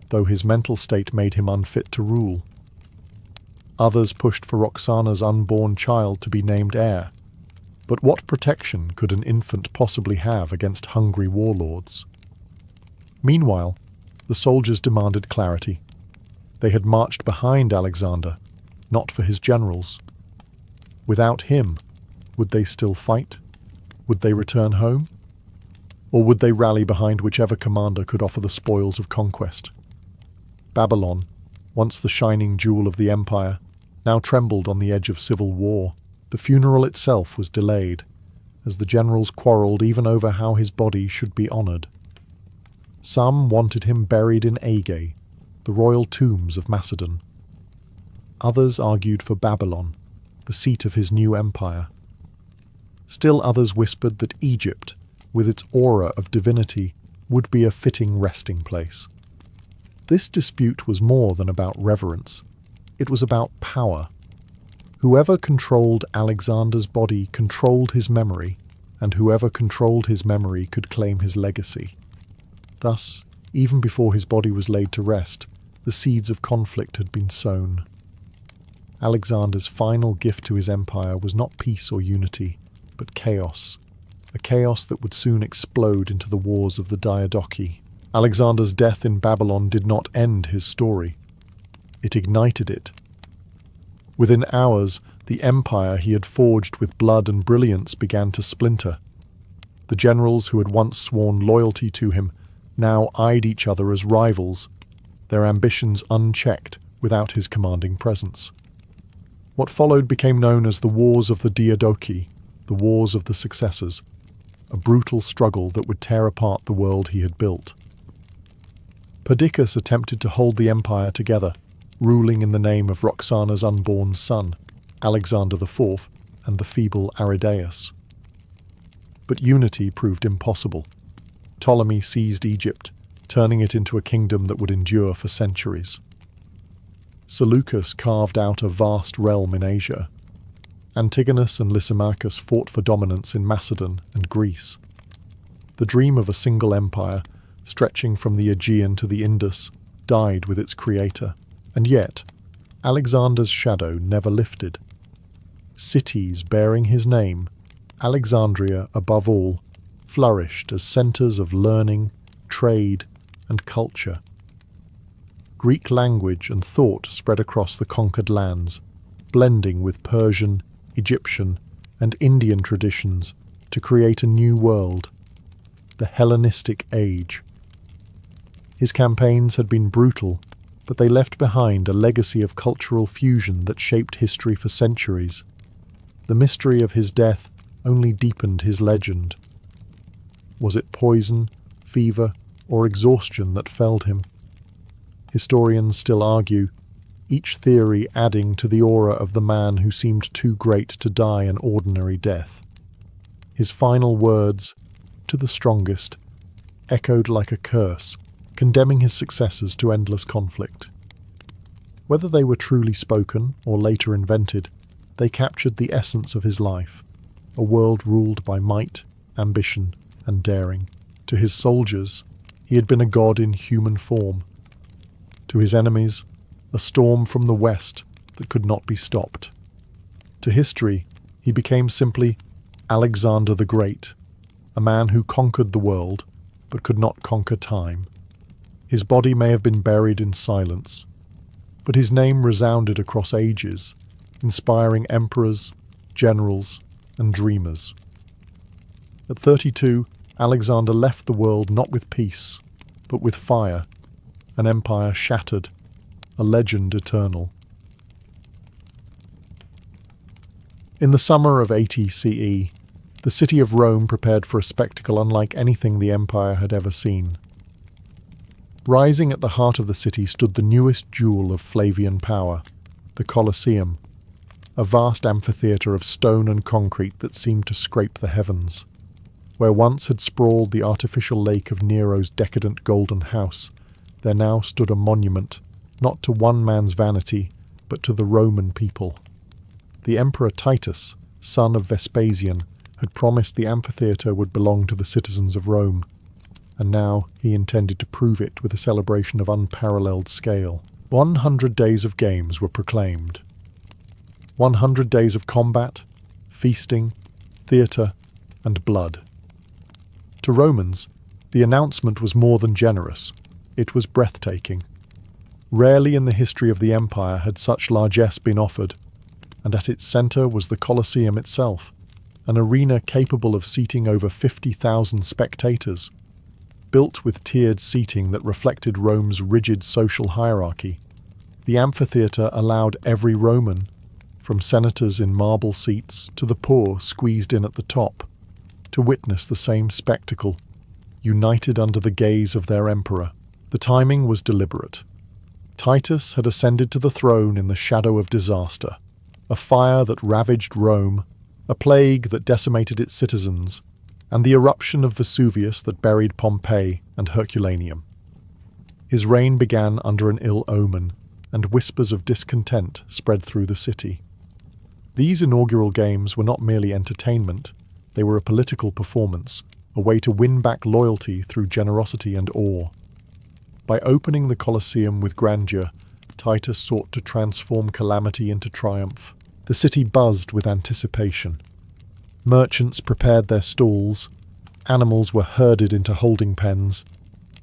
though his mental state made him unfit to rule. Others pushed for Roxana's unborn child to be named heir. But what protection could an infant possibly have against hungry warlords? Meanwhile, the soldiers demanded clarity. They had marched behind Alexander, not for his generals. Without him, would they still fight? Would they return home? Or would they rally behind whichever commander could offer the spoils of conquest? Babylon, once the shining jewel of the empire, now trembled on the edge of civil war. The funeral itself was delayed, as the generals quarrelled even over how his body should be honoured. Some wanted him buried in Aegae, the royal tombs of Macedon. Others argued for Babylon, the seat of his new empire. Still others whispered that Egypt, with its aura of divinity, would be a fitting resting place. This dispute was more than about reverence. It was about power. Whoever controlled Alexander's body controlled his memory, and whoever controlled his memory could claim his legacy. Thus, even before his body was laid to rest, the seeds of conflict had been sown. Alexander's final gift to his empire was not peace or unity, but chaos, a chaos that would soon explode into the wars of the Diadochi. Alexander's death in Babylon did not end his story. It ignited it. Within hours, the empire he had forged with blood and brilliance began to splinter. The generals who had once sworn loyalty to him now eyed each other as rivals, their ambitions unchecked without his commanding presence. What followed became known as the Wars of the Diadochi, the Wars of the Successors, a brutal struggle that would tear apart the world he had built. Perdiccas attempted to hold the empire together, ruling in the name of Roxana's unborn son, Alexander IV, and the feeble Aridaeus. But unity proved impossible. Ptolemy seized Egypt, turning it into a kingdom that would endure for centuries. Seleucus carved out a vast realm in Asia. Antigonus and Lysimachus fought for dominance in Macedon and Greece. The dream of a single empire, stretching from the Aegean to the Indus, died with its creator. And yet, Alexander's shadow never lifted. Cities bearing his name, Alexandria above all, flourished as centers of learning, trade, and culture. Greek language and thought spread across the conquered lands, blending with Persian, Egyptian, and Indian traditions to create a new world, the Hellenistic Age. His campaigns had been brutal, but they left behind a legacy of cultural fusion that shaped history for centuries. The mystery of his death only deepened his legend. Was it poison, fever, or exhaustion that felled him? Historians still argue, each theory adding to the aura of the man who seemed too great to die an ordinary death. His final words, "to the strongest," echoed like a curse, condemning his successors to endless conflict. Whether they were truly spoken or later invented, they captured the essence of his life, a world ruled by might, ambition, and daring. To his soldiers, he had been a god in human form. To his enemies, a storm from the west that could not be stopped. To history, he became simply Alexander the Great, a man who conquered the world but could not conquer time. His body may have been buried in silence, but his name resounded across ages, inspiring emperors, generals, and dreamers. At 32, Alexander left the world not with peace, but with fire, an empire shattered, a legend eternal. In the summer of 80 CE, the city of Rome prepared for a spectacle unlike anything the empire had ever seen. Rising at the heart of the city stood the newest jewel of Flavian power, the Colosseum, a vast amphitheatre of stone and concrete that seemed to scrape the heavens. Where once had sprawled the artificial lake of Nero's decadent golden house, there now stood a monument, not to one man's vanity, but to the Roman people. The Emperor Titus, son of Vespasian, had promised the amphitheatre would belong to the citizens of Rome, and now he intended to prove it with a celebration of unparalleled scale. 100 days of games were proclaimed. 100 days of combat, feasting, theatre, and blood. To Romans, the announcement was more than generous. It was breathtaking. Rarely in the history of the empire had such largesse been offered, and at its centre was the Colosseum itself, an arena capable of seating over 50,000 spectators. Built with tiered seating that reflected Rome's rigid social hierarchy, the amphitheatre allowed every Roman, from senators in marble seats to the poor squeezed in at the top, to witness the same spectacle, united under the gaze of their emperor. The timing was deliberate. Titus had ascended to the throne in the shadow of disaster, a fire that ravaged Rome, a plague that decimated its citizens, and the eruption of Vesuvius that buried Pompeii and Herculaneum. His reign began under an ill omen, and whispers of discontent spread through the city. These inaugural games were not merely entertainment, they were a political performance, a way to win back loyalty through generosity and awe. By opening the Colosseum with grandeur, Titus sought to transform calamity into triumph. The city buzzed with anticipation. Merchants prepared their stalls, animals were herded into holding pens,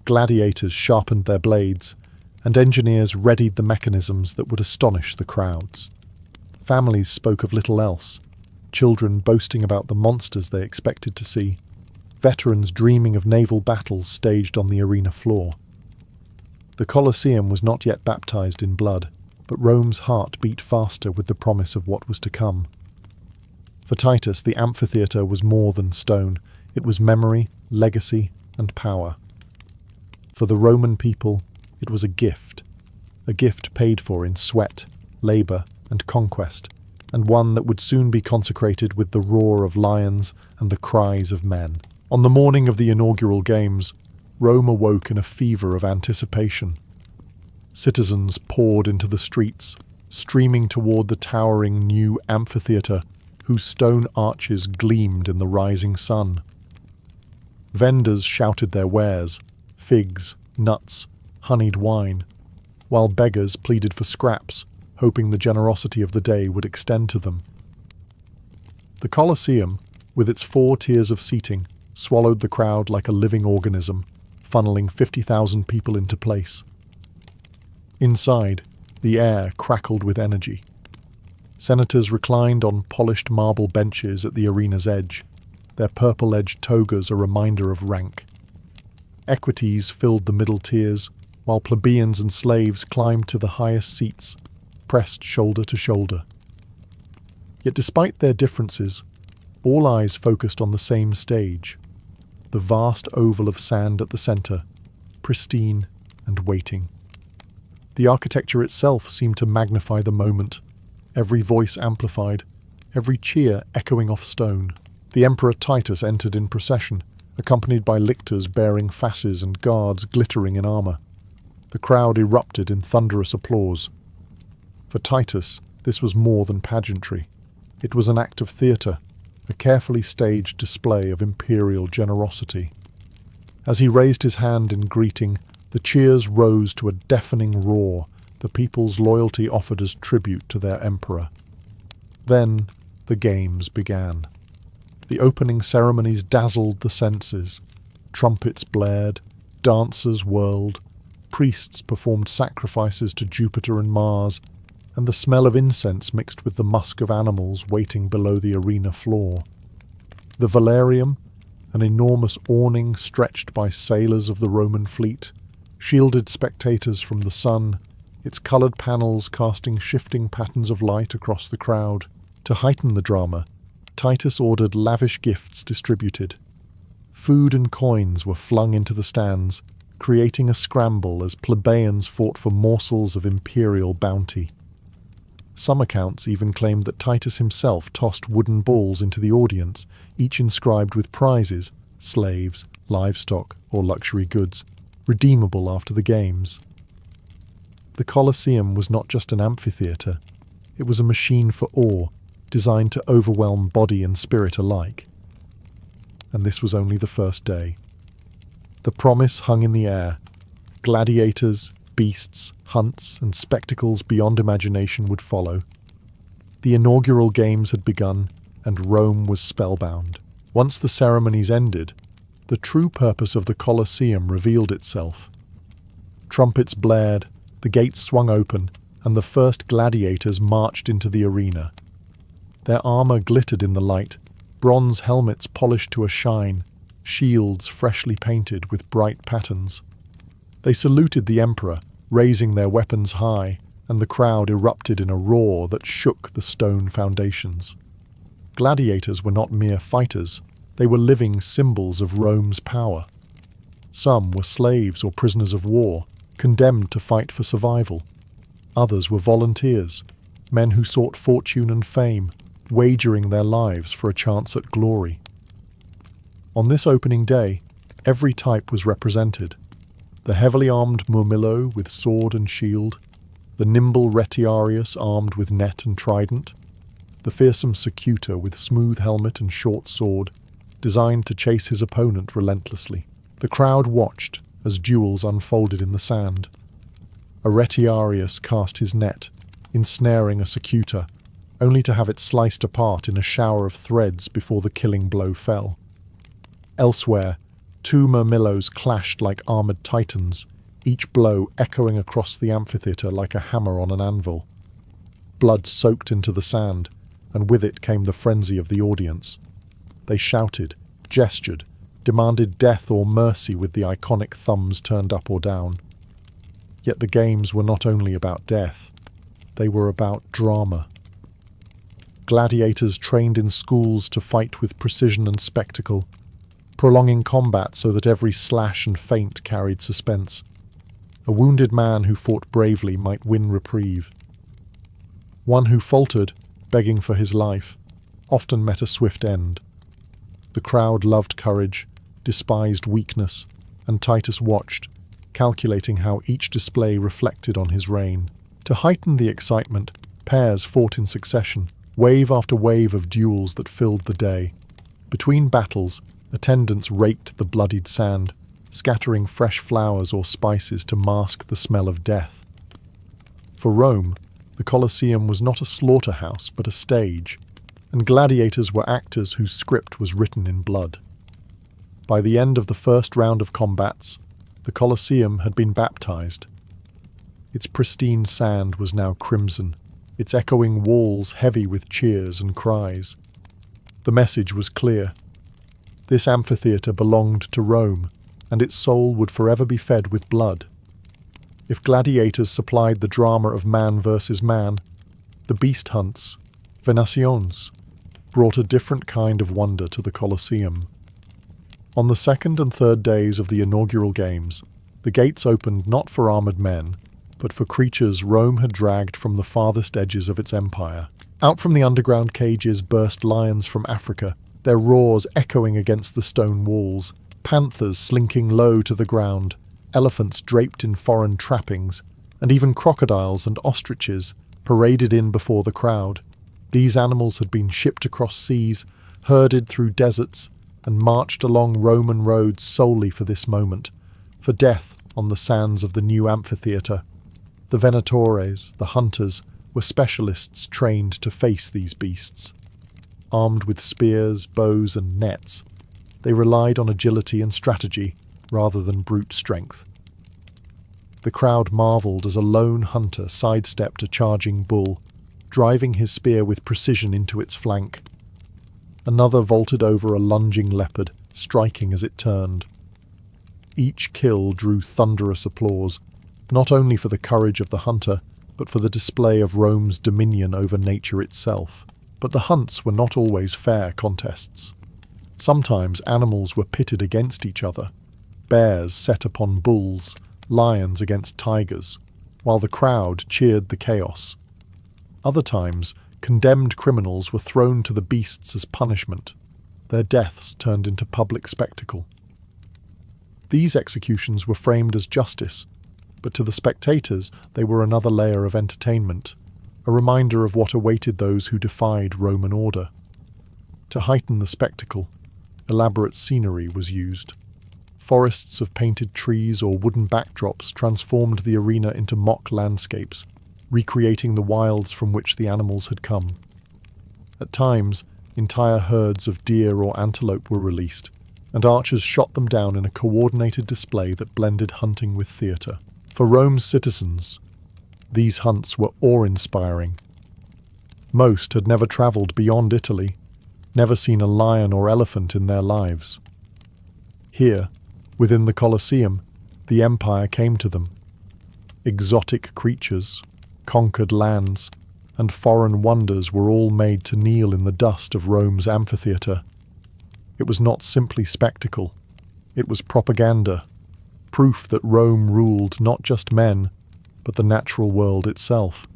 gladiators sharpened their blades, and engineers readied the mechanisms that would astonish the crowds. Families spoke of little else, children boasting about the monsters they expected to see, veterans dreaming of naval battles staged on the arena floor. The Colosseum was not yet baptized in blood, but Rome's heart beat faster with the promise of what was to come. For Titus, the amphitheatre was more than stone. It was memory, legacy, and power. For the Roman people, it was a gift paid for in sweat, labour, and conquest, and one that would soon be consecrated with the roar of lions and the cries of men. On the morning of the inaugural games, Rome awoke in a fever of anticipation. Citizens poured into the streets, streaming toward the towering new amphitheatre, whose stone arches gleamed in the rising sun. Vendors shouted their wares, figs, nuts, honeyed wine, while beggars pleaded for scraps, hoping the generosity of the day would extend to them. The Colosseum, with its 4 tiers of seating, swallowed the crowd like a living organism, funneling 50,000 people into place. Inside, the air crackled with energy. Senators reclined on polished marble benches at the arena's edge, their purple-edged togas a reminder of rank. Equities filled the middle tiers, while plebeians and slaves climbed to the highest seats, pressed shoulder to shoulder. Yet despite their differences, all eyes focused on the same stage, the vast oval of sand at the centre, pristine and waiting. The architecture itself seemed to magnify the moment, every voice amplified, every cheer echoing off stone. The Emperor Titus entered in procession, accompanied by lictors bearing fasces and guards glittering in armour. The crowd erupted in thunderous applause. For Titus, this was more than pageantry. It was an act of theatre, a carefully staged display of imperial generosity. As he raised his hand in greeting, the cheers rose to a deafening roar, the people's loyalty offered as tribute to their emperor. Then the games began. The opening ceremonies dazzled the senses. Trumpets blared, dancers whirled, priests performed sacrifices to Jupiter and Mars, and the smell of incense mixed with the musk of animals waiting below the arena floor. The Valerium, an enormous awning stretched by sailors of the Roman fleet, shielded spectators from the sun, its coloured panels casting shifting patterns of light across the crowd. To heighten the drama, Titus ordered lavish gifts distributed. Food and coins were flung into the stands, creating a scramble as plebeians fought for morsels of imperial bounty. Some accounts even claimed that Titus himself tossed wooden balls into the audience, each inscribed with prizes, slaves, livestock, or luxury goods, redeemable after the games. The Colosseum was not just an amphitheatre, it was a machine for awe, designed to overwhelm body and spirit alike. And this was only the first day. The promise hung in the air. Gladiators, beasts, hunts, and spectacles beyond imagination would follow. The inaugural games had begun, and Rome was spellbound. Once the ceremonies ended, the true purpose of the Colosseum revealed itself. Trumpets blared, the gates swung open, and the first gladiators marched into the arena. Their armour glittered in the light, bronze helmets polished to a shine, shields freshly painted with bright patterns. They saluted the emperor, raising their weapons high, and the crowd erupted in a roar that shook the stone foundations. Gladiators were not mere fighters, they were living symbols of Rome's power. Some were slaves or prisoners of war, condemned to fight for survival. Others were volunteers, men who sought fortune and fame, wagering their lives for a chance at glory. On this opening day, every type was represented. The heavily armed Murmillo with sword and shield, the nimble Retiarius armed with net and trident, the fearsome Secutor with smooth helmet and short sword, designed to chase his opponent relentlessly. The crowd watched as duels unfolded in the sand. A Retiarius cast his net, ensnaring a Secutor, only to have it sliced apart in a shower of threads before the killing blow fell. Elsewhere, two Murmillos clashed like armoured titans, each blow echoing across the amphitheatre like a hammer on an anvil. Blood soaked into the sand, and with it came the frenzy of the audience. They shouted, gestured, demanded death or mercy with the iconic thumbs turned up or down. Yet the games were not only about death, they were about drama. Gladiators trained in schools to fight with precision and spectacle, prolonging combat so that every slash and feint carried suspense. A wounded man who fought bravely might win reprieve. One who faltered, begging for his life, often met a swift end. The crowd loved courage, despised weakness, and Titus watched, calculating how each display reflected on his reign. To heighten the excitement, pairs fought in succession, wave after wave of duels that filled the day. Between battles, attendants raked the bloodied sand, scattering fresh flowers or spices to mask the smell of death. For Rome, the Colosseum was not a slaughterhouse but a stage, and gladiators were actors whose script was written in blood. By the end of the first round of combats, the Colosseum had been baptized. Its pristine sand was now crimson, its echoing walls heavy with cheers and cries. The message was clear. This amphitheatre belonged to Rome, and its soul would forever be fed with blood. If gladiators supplied the drama of man versus man, the beast hunts, venations, brought a different kind of wonder to the Colosseum. On the second and third days of the inaugural games, the gates opened not for armoured men, but for creatures Rome had dragged from the farthest edges of its empire. Out from the underground cages burst lions from Africa, their roars echoing against the stone walls, panthers slinking low to the ground, elephants draped in foreign trappings, and even crocodiles and ostriches paraded in before the crowd. These animals had been shipped across seas, herded through deserts, and marched along Roman roads solely for this moment, for death on the sands of the new amphitheatre. The venatores, the hunters, were specialists trained to face these beasts. Armed with spears, bows, and nets, they relied on agility and strategy rather than brute strength. The crowd marvelled as a lone hunter sidestepped a charging bull, driving his spear with precision into its flank. Another vaulted over a lunging leopard, striking as it turned. Each kill drew thunderous applause, not only for the courage of the hunter, but for the display of Rome's dominion over nature itself. But the hunts were not always fair contests. Sometimes animals were pitted against each other, bears set upon bulls, lions against tigers, while the crowd cheered the chaos. Other times, condemned criminals were thrown to the beasts as punishment, their deaths turned into public spectacle. These executions were framed as justice, but to the spectators they were another layer of entertainment, a reminder of what awaited those who defied Roman order. To heighten the spectacle, elaborate scenery was used. Forests of painted trees or wooden backdrops transformed the arena into mock landscapes, recreating the wilds from which the animals had come. At times, entire herds of deer or antelope were released, and archers shot them down in a coordinated display that blended hunting with theatre. For Rome's citizens, these hunts were awe-inspiring. Most had never travelled beyond Italy, never seen a lion or elephant in their lives. Here, within the Colosseum, the empire came to them. Exotic creatures, conquered lands, and foreign wonders were all made to kneel in the dust of Rome's amphitheatre. It was not simply spectacle, it was propaganda, proof that Rome ruled not just men, but the natural world itself.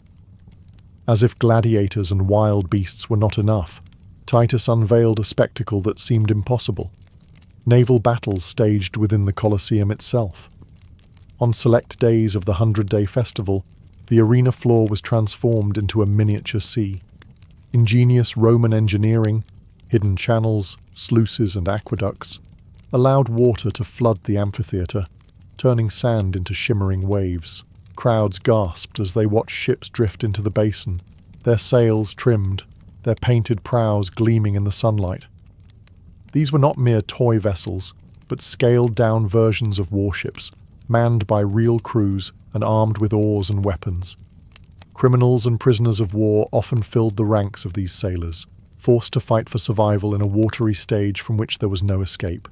As if gladiators and wild beasts were not enough, Titus unveiled a spectacle that seemed impossible. Naval battles staged within the Colosseum itself. On select days of the 100-day festival, the arena floor was transformed into a miniature sea. Ingenious Roman engineering, hidden channels, sluices and aqueducts, allowed water to flood the amphitheatre, turning sand into shimmering waves. Crowds gasped as they watched ships drift into the basin, their sails trimmed, their painted prows gleaming in the sunlight. These were not mere toy vessels, but scaled-down versions of warships, manned by real crews and armed with oars and weapons. Criminals and prisoners of war often filled the ranks of these sailors, forced to fight for survival in a watery stage from which there was no escape.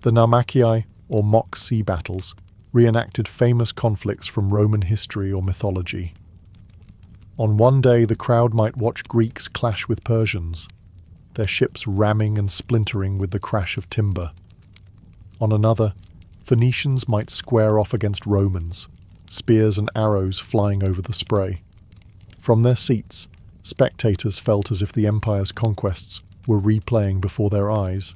The Naumachii, or mock sea battles, reenacted famous conflicts from Roman history or mythology. On one day the crowd might watch Greeks clash with Persians, their ships ramming and splintering with the crash of timber. On another, Phoenicians might square off against Romans, spears and arrows flying over the spray. From their seats, spectators felt as if the empire's conquests were replaying before their eyes,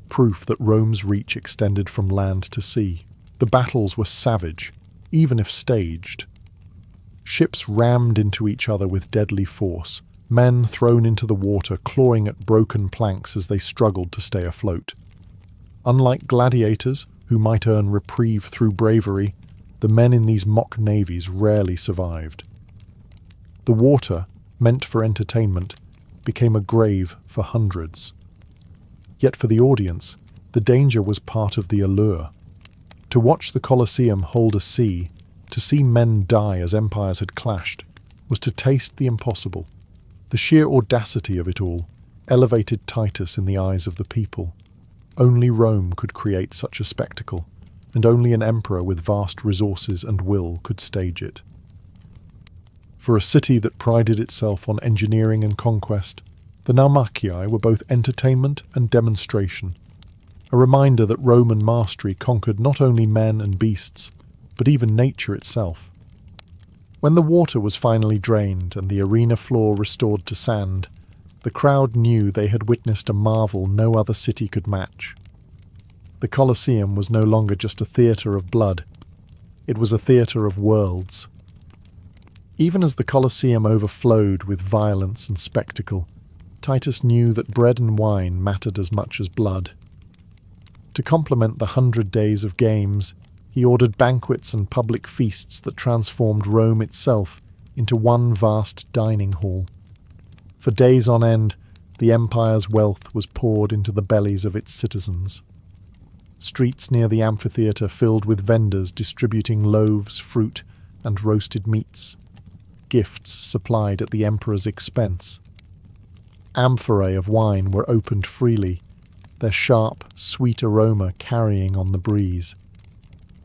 proof that Rome's reach extended from land to sea. The battles were savage, even if staged. Ships rammed into each other with deadly force, men thrown into the water clawing at broken planks as they struggled to stay afloat. Unlike gladiators, who might earn reprieve through bravery, the men in these mock navies rarely survived. The water, meant for entertainment, became a grave for hundreds. Yet for the audience, the danger was part of the allure. To watch the Colosseum hold a sea, to see men die as empires had clashed, was to taste the impossible. The sheer audacity of it all elevated Titus in the eyes of the people. Only Rome could create such a spectacle, and only an emperor with vast resources and will could stage it. For a city that prided itself on engineering and conquest, the Naumachii were both entertainment and demonstration, a reminder that Roman mastery conquered not only men and beasts, but even nature itself. When the water was finally drained and the arena floor restored to sand, the crowd knew they had witnessed a marvel no other city could match. The Colosseum was no longer just a theatre of blood, it was a theatre of worlds. Even as the Colosseum overflowed with violence and spectacle, Titus knew that bread and wine mattered as much as blood. To complement the 100 days of games, he ordered banquets and public feasts that transformed Rome itself into one vast dining hall. For days on end, the empire's wealth was poured into the bellies of its citizens. Streets near the amphitheatre filled with vendors distributing loaves, fruit, and roasted meats, gifts supplied at the emperor's expense. Amphorae of wine were opened freely, their sharp, sweet aroma carrying on the breeze.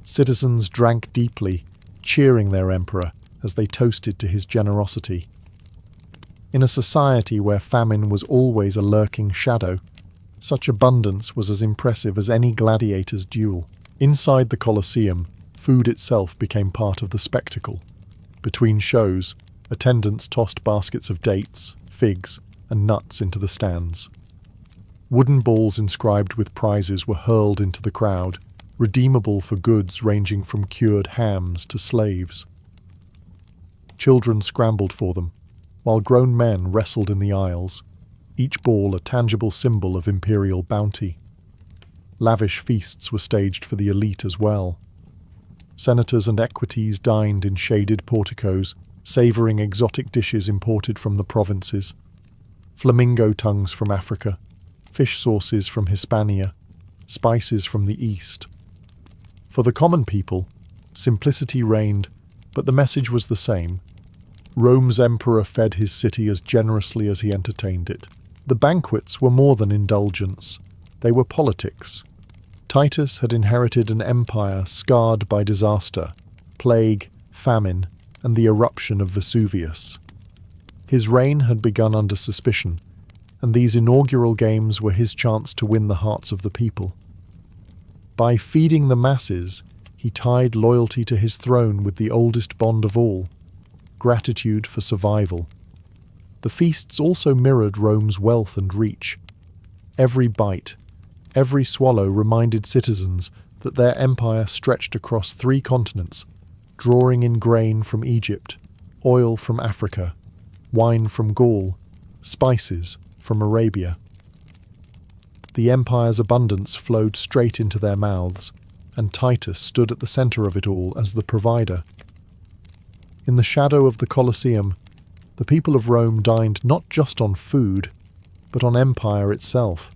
Citizens drank deeply, cheering their emperor as they toasted to his generosity. In a society where famine was always a lurking shadow, such abundance was as impressive as any gladiator's duel. Inside the Colosseum, food itself became part of the spectacle. Between shows, attendants tossed baskets of dates, figs, and nuts into the stands. Wooden balls inscribed with prizes were hurled into the crowd, redeemable for goods ranging from cured hams to slaves. Children scrambled for them, while grown men wrestled in the aisles, each ball a tangible symbol of imperial bounty. Lavish feasts were staged for the elite as well. Senators and equities dined in shaded porticos, savouring exotic dishes imported from the provinces. Flamingo tongues from Africa, fish sauces from Hispania, spices from the East. For the common people, simplicity reigned, but the message was the same. Rome's emperor fed his city as generously as he entertained it. The banquets were more than indulgence. They were politics. Titus had inherited an empire scarred by disaster, plague, famine, and the eruption of Vesuvius. His reign had begun under suspicion, and these inaugural games were his chance to win the hearts of the people. By feeding the masses, he tied loyalty to his throne with the oldest bond of all, gratitude for survival. The feasts also mirrored Rome's wealth and reach. Every bite, every swallow reminded citizens that their empire stretched across 3 continents, drawing in grain from Egypt, oil from Africa, wine from Gaul, spices from Arabia. The empire's abundance flowed straight into their mouths, and Titus stood at the center of it all as the provider. In the shadow of the Colosseum, the people of Rome dined not just on food, but on empire itself.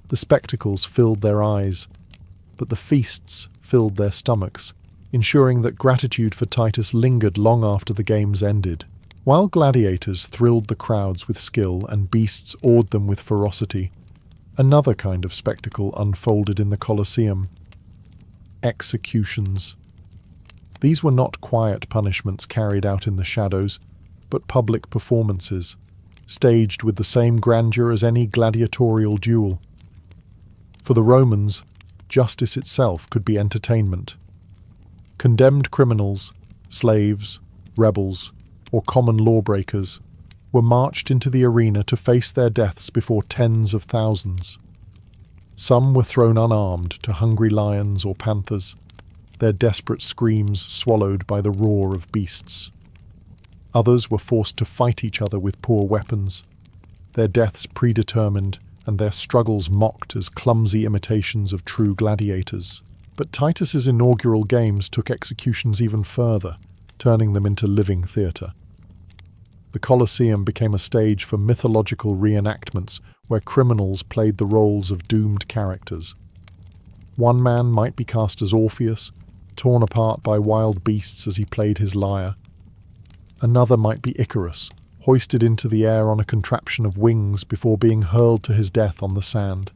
The spectacles filled their eyes, but the feasts filled their stomachs, ensuring that gratitude for Titus lingered long after the games ended. While gladiators thrilled the crowds with skill and beasts awed them with ferocity, another kind of spectacle unfolded in the Colosseum: executions. These were not quiet punishments carried out in the shadows, but public performances, staged with the same grandeur as any gladiatorial duel. For the Romans, justice itself could be entertainment. Condemned criminals, slaves, rebels, or common lawbreakers were marched into the arena to face their deaths before tens of thousands. Some were thrown unarmed to hungry lions or panthers, their desperate screams swallowed by the roar of beasts. Others were forced to fight each other with poor weapons, their deaths predetermined and their struggles mocked as clumsy imitations of true gladiators. But Titus's inaugural games took executions even further, turning them into living theatre. The Colosseum became a stage for mythological reenactments where criminals played the roles of doomed characters. One man might be cast as Orpheus, torn apart by wild beasts as he played his lyre. Another might be Icarus, hoisted into the air on a contraption of wings before being hurled to his death on the sand.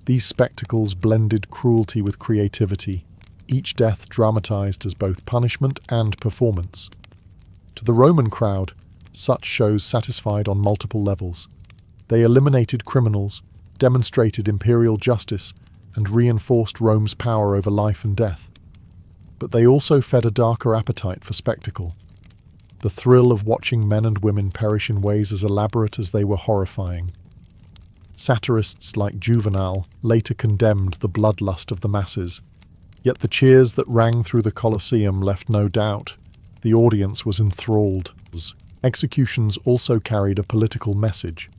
These spectacles blended cruelty with creativity, each death dramatized as both punishment and performance. To the Roman crowd, such shows satisfied on multiple levels. They eliminated criminals, demonstrated imperial justice, and reinforced Rome's power over life and death. But they also fed a darker appetite for spectacle. The thrill of watching men and women perish in ways as elaborate as they were horrifying. Satirists like Juvenal later condemned the bloodlust of the masses, yet the cheers that rang through the Colosseum left no doubt. The audience was enthralled. Executions also carried a political message.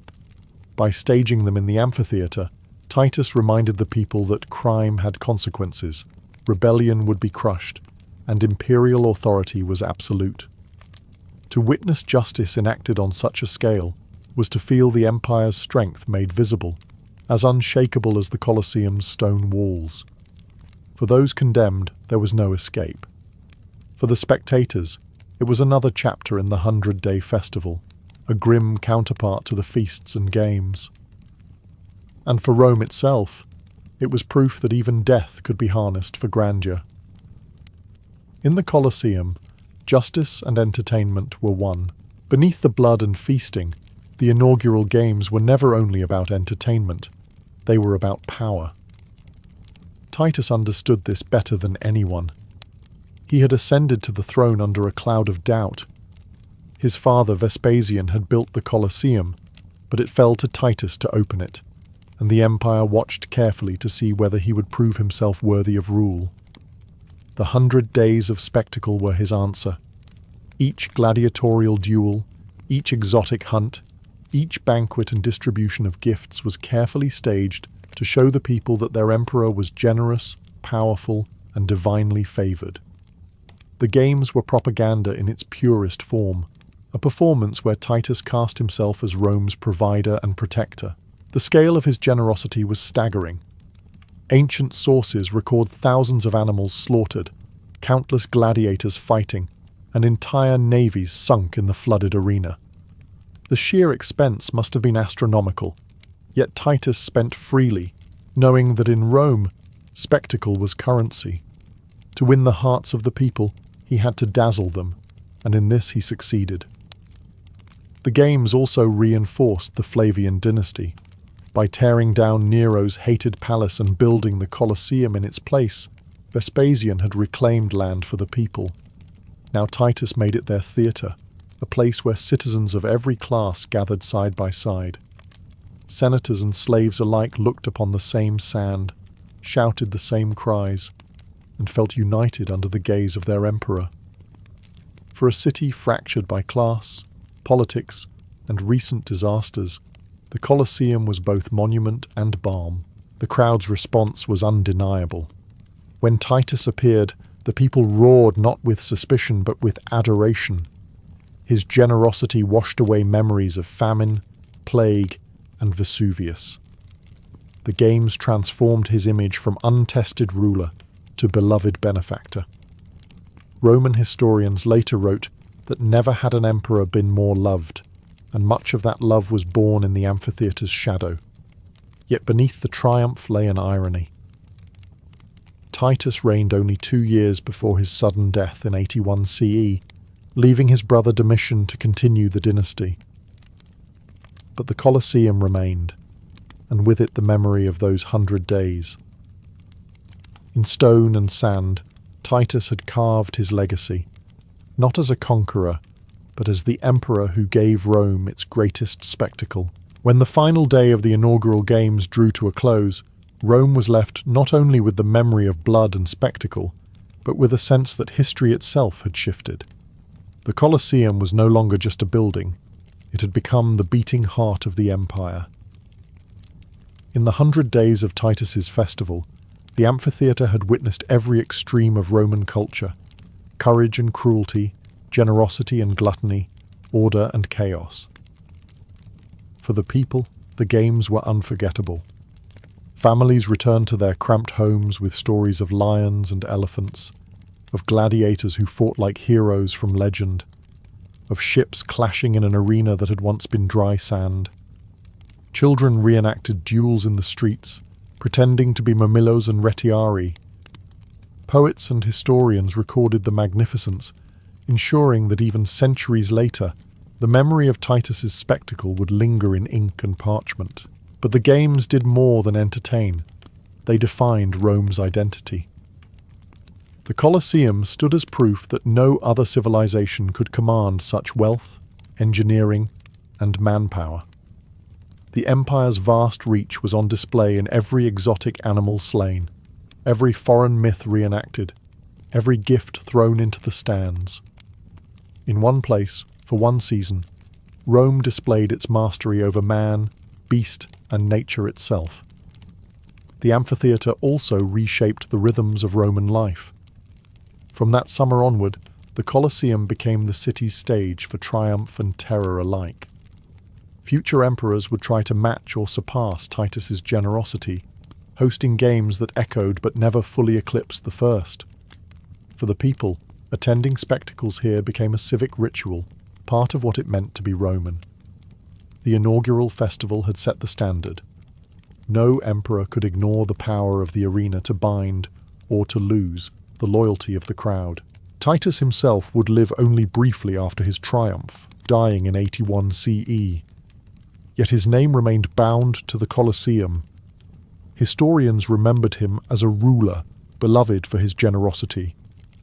By staging them in the amphitheatre, Titus reminded the people that crime had consequences, rebellion would be crushed, and imperial authority was absolute. To witness justice enacted on such a scale was to feel the empire's strength made visible, as unshakable as the Colosseum's stone walls. For those condemned, there was no escape. For the spectators, it was another chapter in the 100-day festival, a grim counterpart to the feasts and games. And for Rome itself, it was proof that even death could be harnessed for grandeur. In the Colosseum, justice and entertainment were one. Beneath the blood and feasting, the inaugural games were never only about entertainment, they were about power. Titus understood this better than anyone. He had ascended to the throne under a cloud of doubt. His father Vespasian had built the Colosseum, but it fell to Titus to open it, and the empire watched carefully to see whether he would prove himself worthy of rule. The 100 days of spectacle were his answer. Each gladiatorial duel, each exotic hunt, each banquet and distribution of gifts was carefully staged to show the people that their emperor was generous, powerful, and divinely favored. The games were propaganda in its purest form, a performance where Titus cast himself as Rome's provider and protector. The scale of his generosity was staggering. Ancient sources record thousands of animals slaughtered, countless gladiators fighting, and entire navies sunk in the flooded arena. The sheer expense must have been astronomical, yet Titus spent freely, knowing that in Rome, spectacle was currency. To win the hearts of the people, he had to dazzle them, and in this he succeeded. The games also reinforced the Flavian dynasty. By tearing down Nero's hated palace and building the Colosseum in its place, Vespasian had reclaimed land for the people. Now Titus made it their theatre, a place where citizens of every class gathered side by side. Senators and slaves alike looked upon the same sand, shouted the same cries, and felt united under the gaze of their emperor. For a city fractured by class, politics, and recent disasters, the Colosseum was both monument and balm. The crowd's response was undeniable. When Titus appeared, the people roared not with suspicion but with adoration. His generosity washed away memories of famine, plague, and Vesuvius. The games transformed his image from untested ruler to beloved benefactor. Roman historians later wrote that never had an emperor been more loved, and much of that love was born in the amphitheatre's shadow. Yet beneath the triumph lay an irony. Titus reigned only 2 years before his sudden death in 81 CE, leaving his brother Domitian to continue the dynasty. But the Colosseum remained, and with it the memory of those 100 days. In stone and sand, Titus had carved his legacy, not as a conqueror, but as the emperor who gave Rome its greatest spectacle. When the final day of the inaugural games drew to a close, Rome was left not only with the memory of blood and spectacle, but with a sense that history itself had shifted. The Colosseum was no longer just a building, it had become the beating heart of the empire. In the 100 days of Titus's festival, the amphitheatre had witnessed every extreme of Roman culture: courage and cruelty, generosity and gluttony, order and chaos. For the people, the games were unforgettable. Families returned to their cramped homes with stories of lions and elephants, of gladiators who fought like heroes from legend, of ships clashing in an arena that had once been dry sand. Children reenacted duels in the streets, pretending to be Mamillos and Retiari. Poets and historians recorded the magnificence, ensuring that even centuries later, the memory of Titus's spectacle would linger in ink and parchment. But the games did more than entertain. They defined Rome's identity. The Colosseum stood as proof that no other civilization could command such wealth, engineering, and manpower. The empire's vast reach was on display in every exotic animal slain, every foreign myth reenacted, every gift thrown into the stands. In one place, for one season, Rome displayed its mastery over man, beast, and nature itself. The amphitheatre also reshaped the rhythms of Roman life. From that summer onward, the Colosseum became the city's stage for triumph and terror alike. Future emperors would try to match or surpass Titus's generosity, hosting games that echoed but never fully eclipsed the first. For the people, attending spectacles here became a civic ritual, part of what it meant to be Roman. The inaugural festival had set the standard. No emperor could ignore the power of the arena to bind, or to lose, the loyalty of the crowd. Titus himself would live only briefly after his triumph, dying in 81 CE. Yet his name remained bound to the Colosseum. Historians remembered him as a ruler, beloved for his generosity,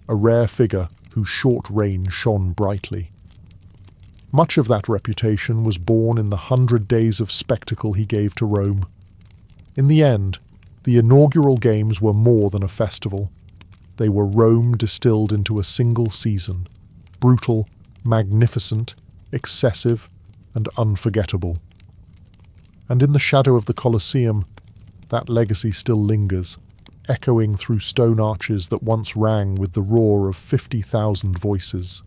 a rare figure whose short reign shone brightly. Much of that reputation was born in the 100 days of spectacle he gave to Rome. In the end, the inaugural games were more than a festival. They were Rome distilled into a single season, brutal, magnificent, excessive, and unforgettable. And in the shadow of the Colosseum, that legacy still lingers, echoing through stone arches that once rang with the roar of 50,000 voices.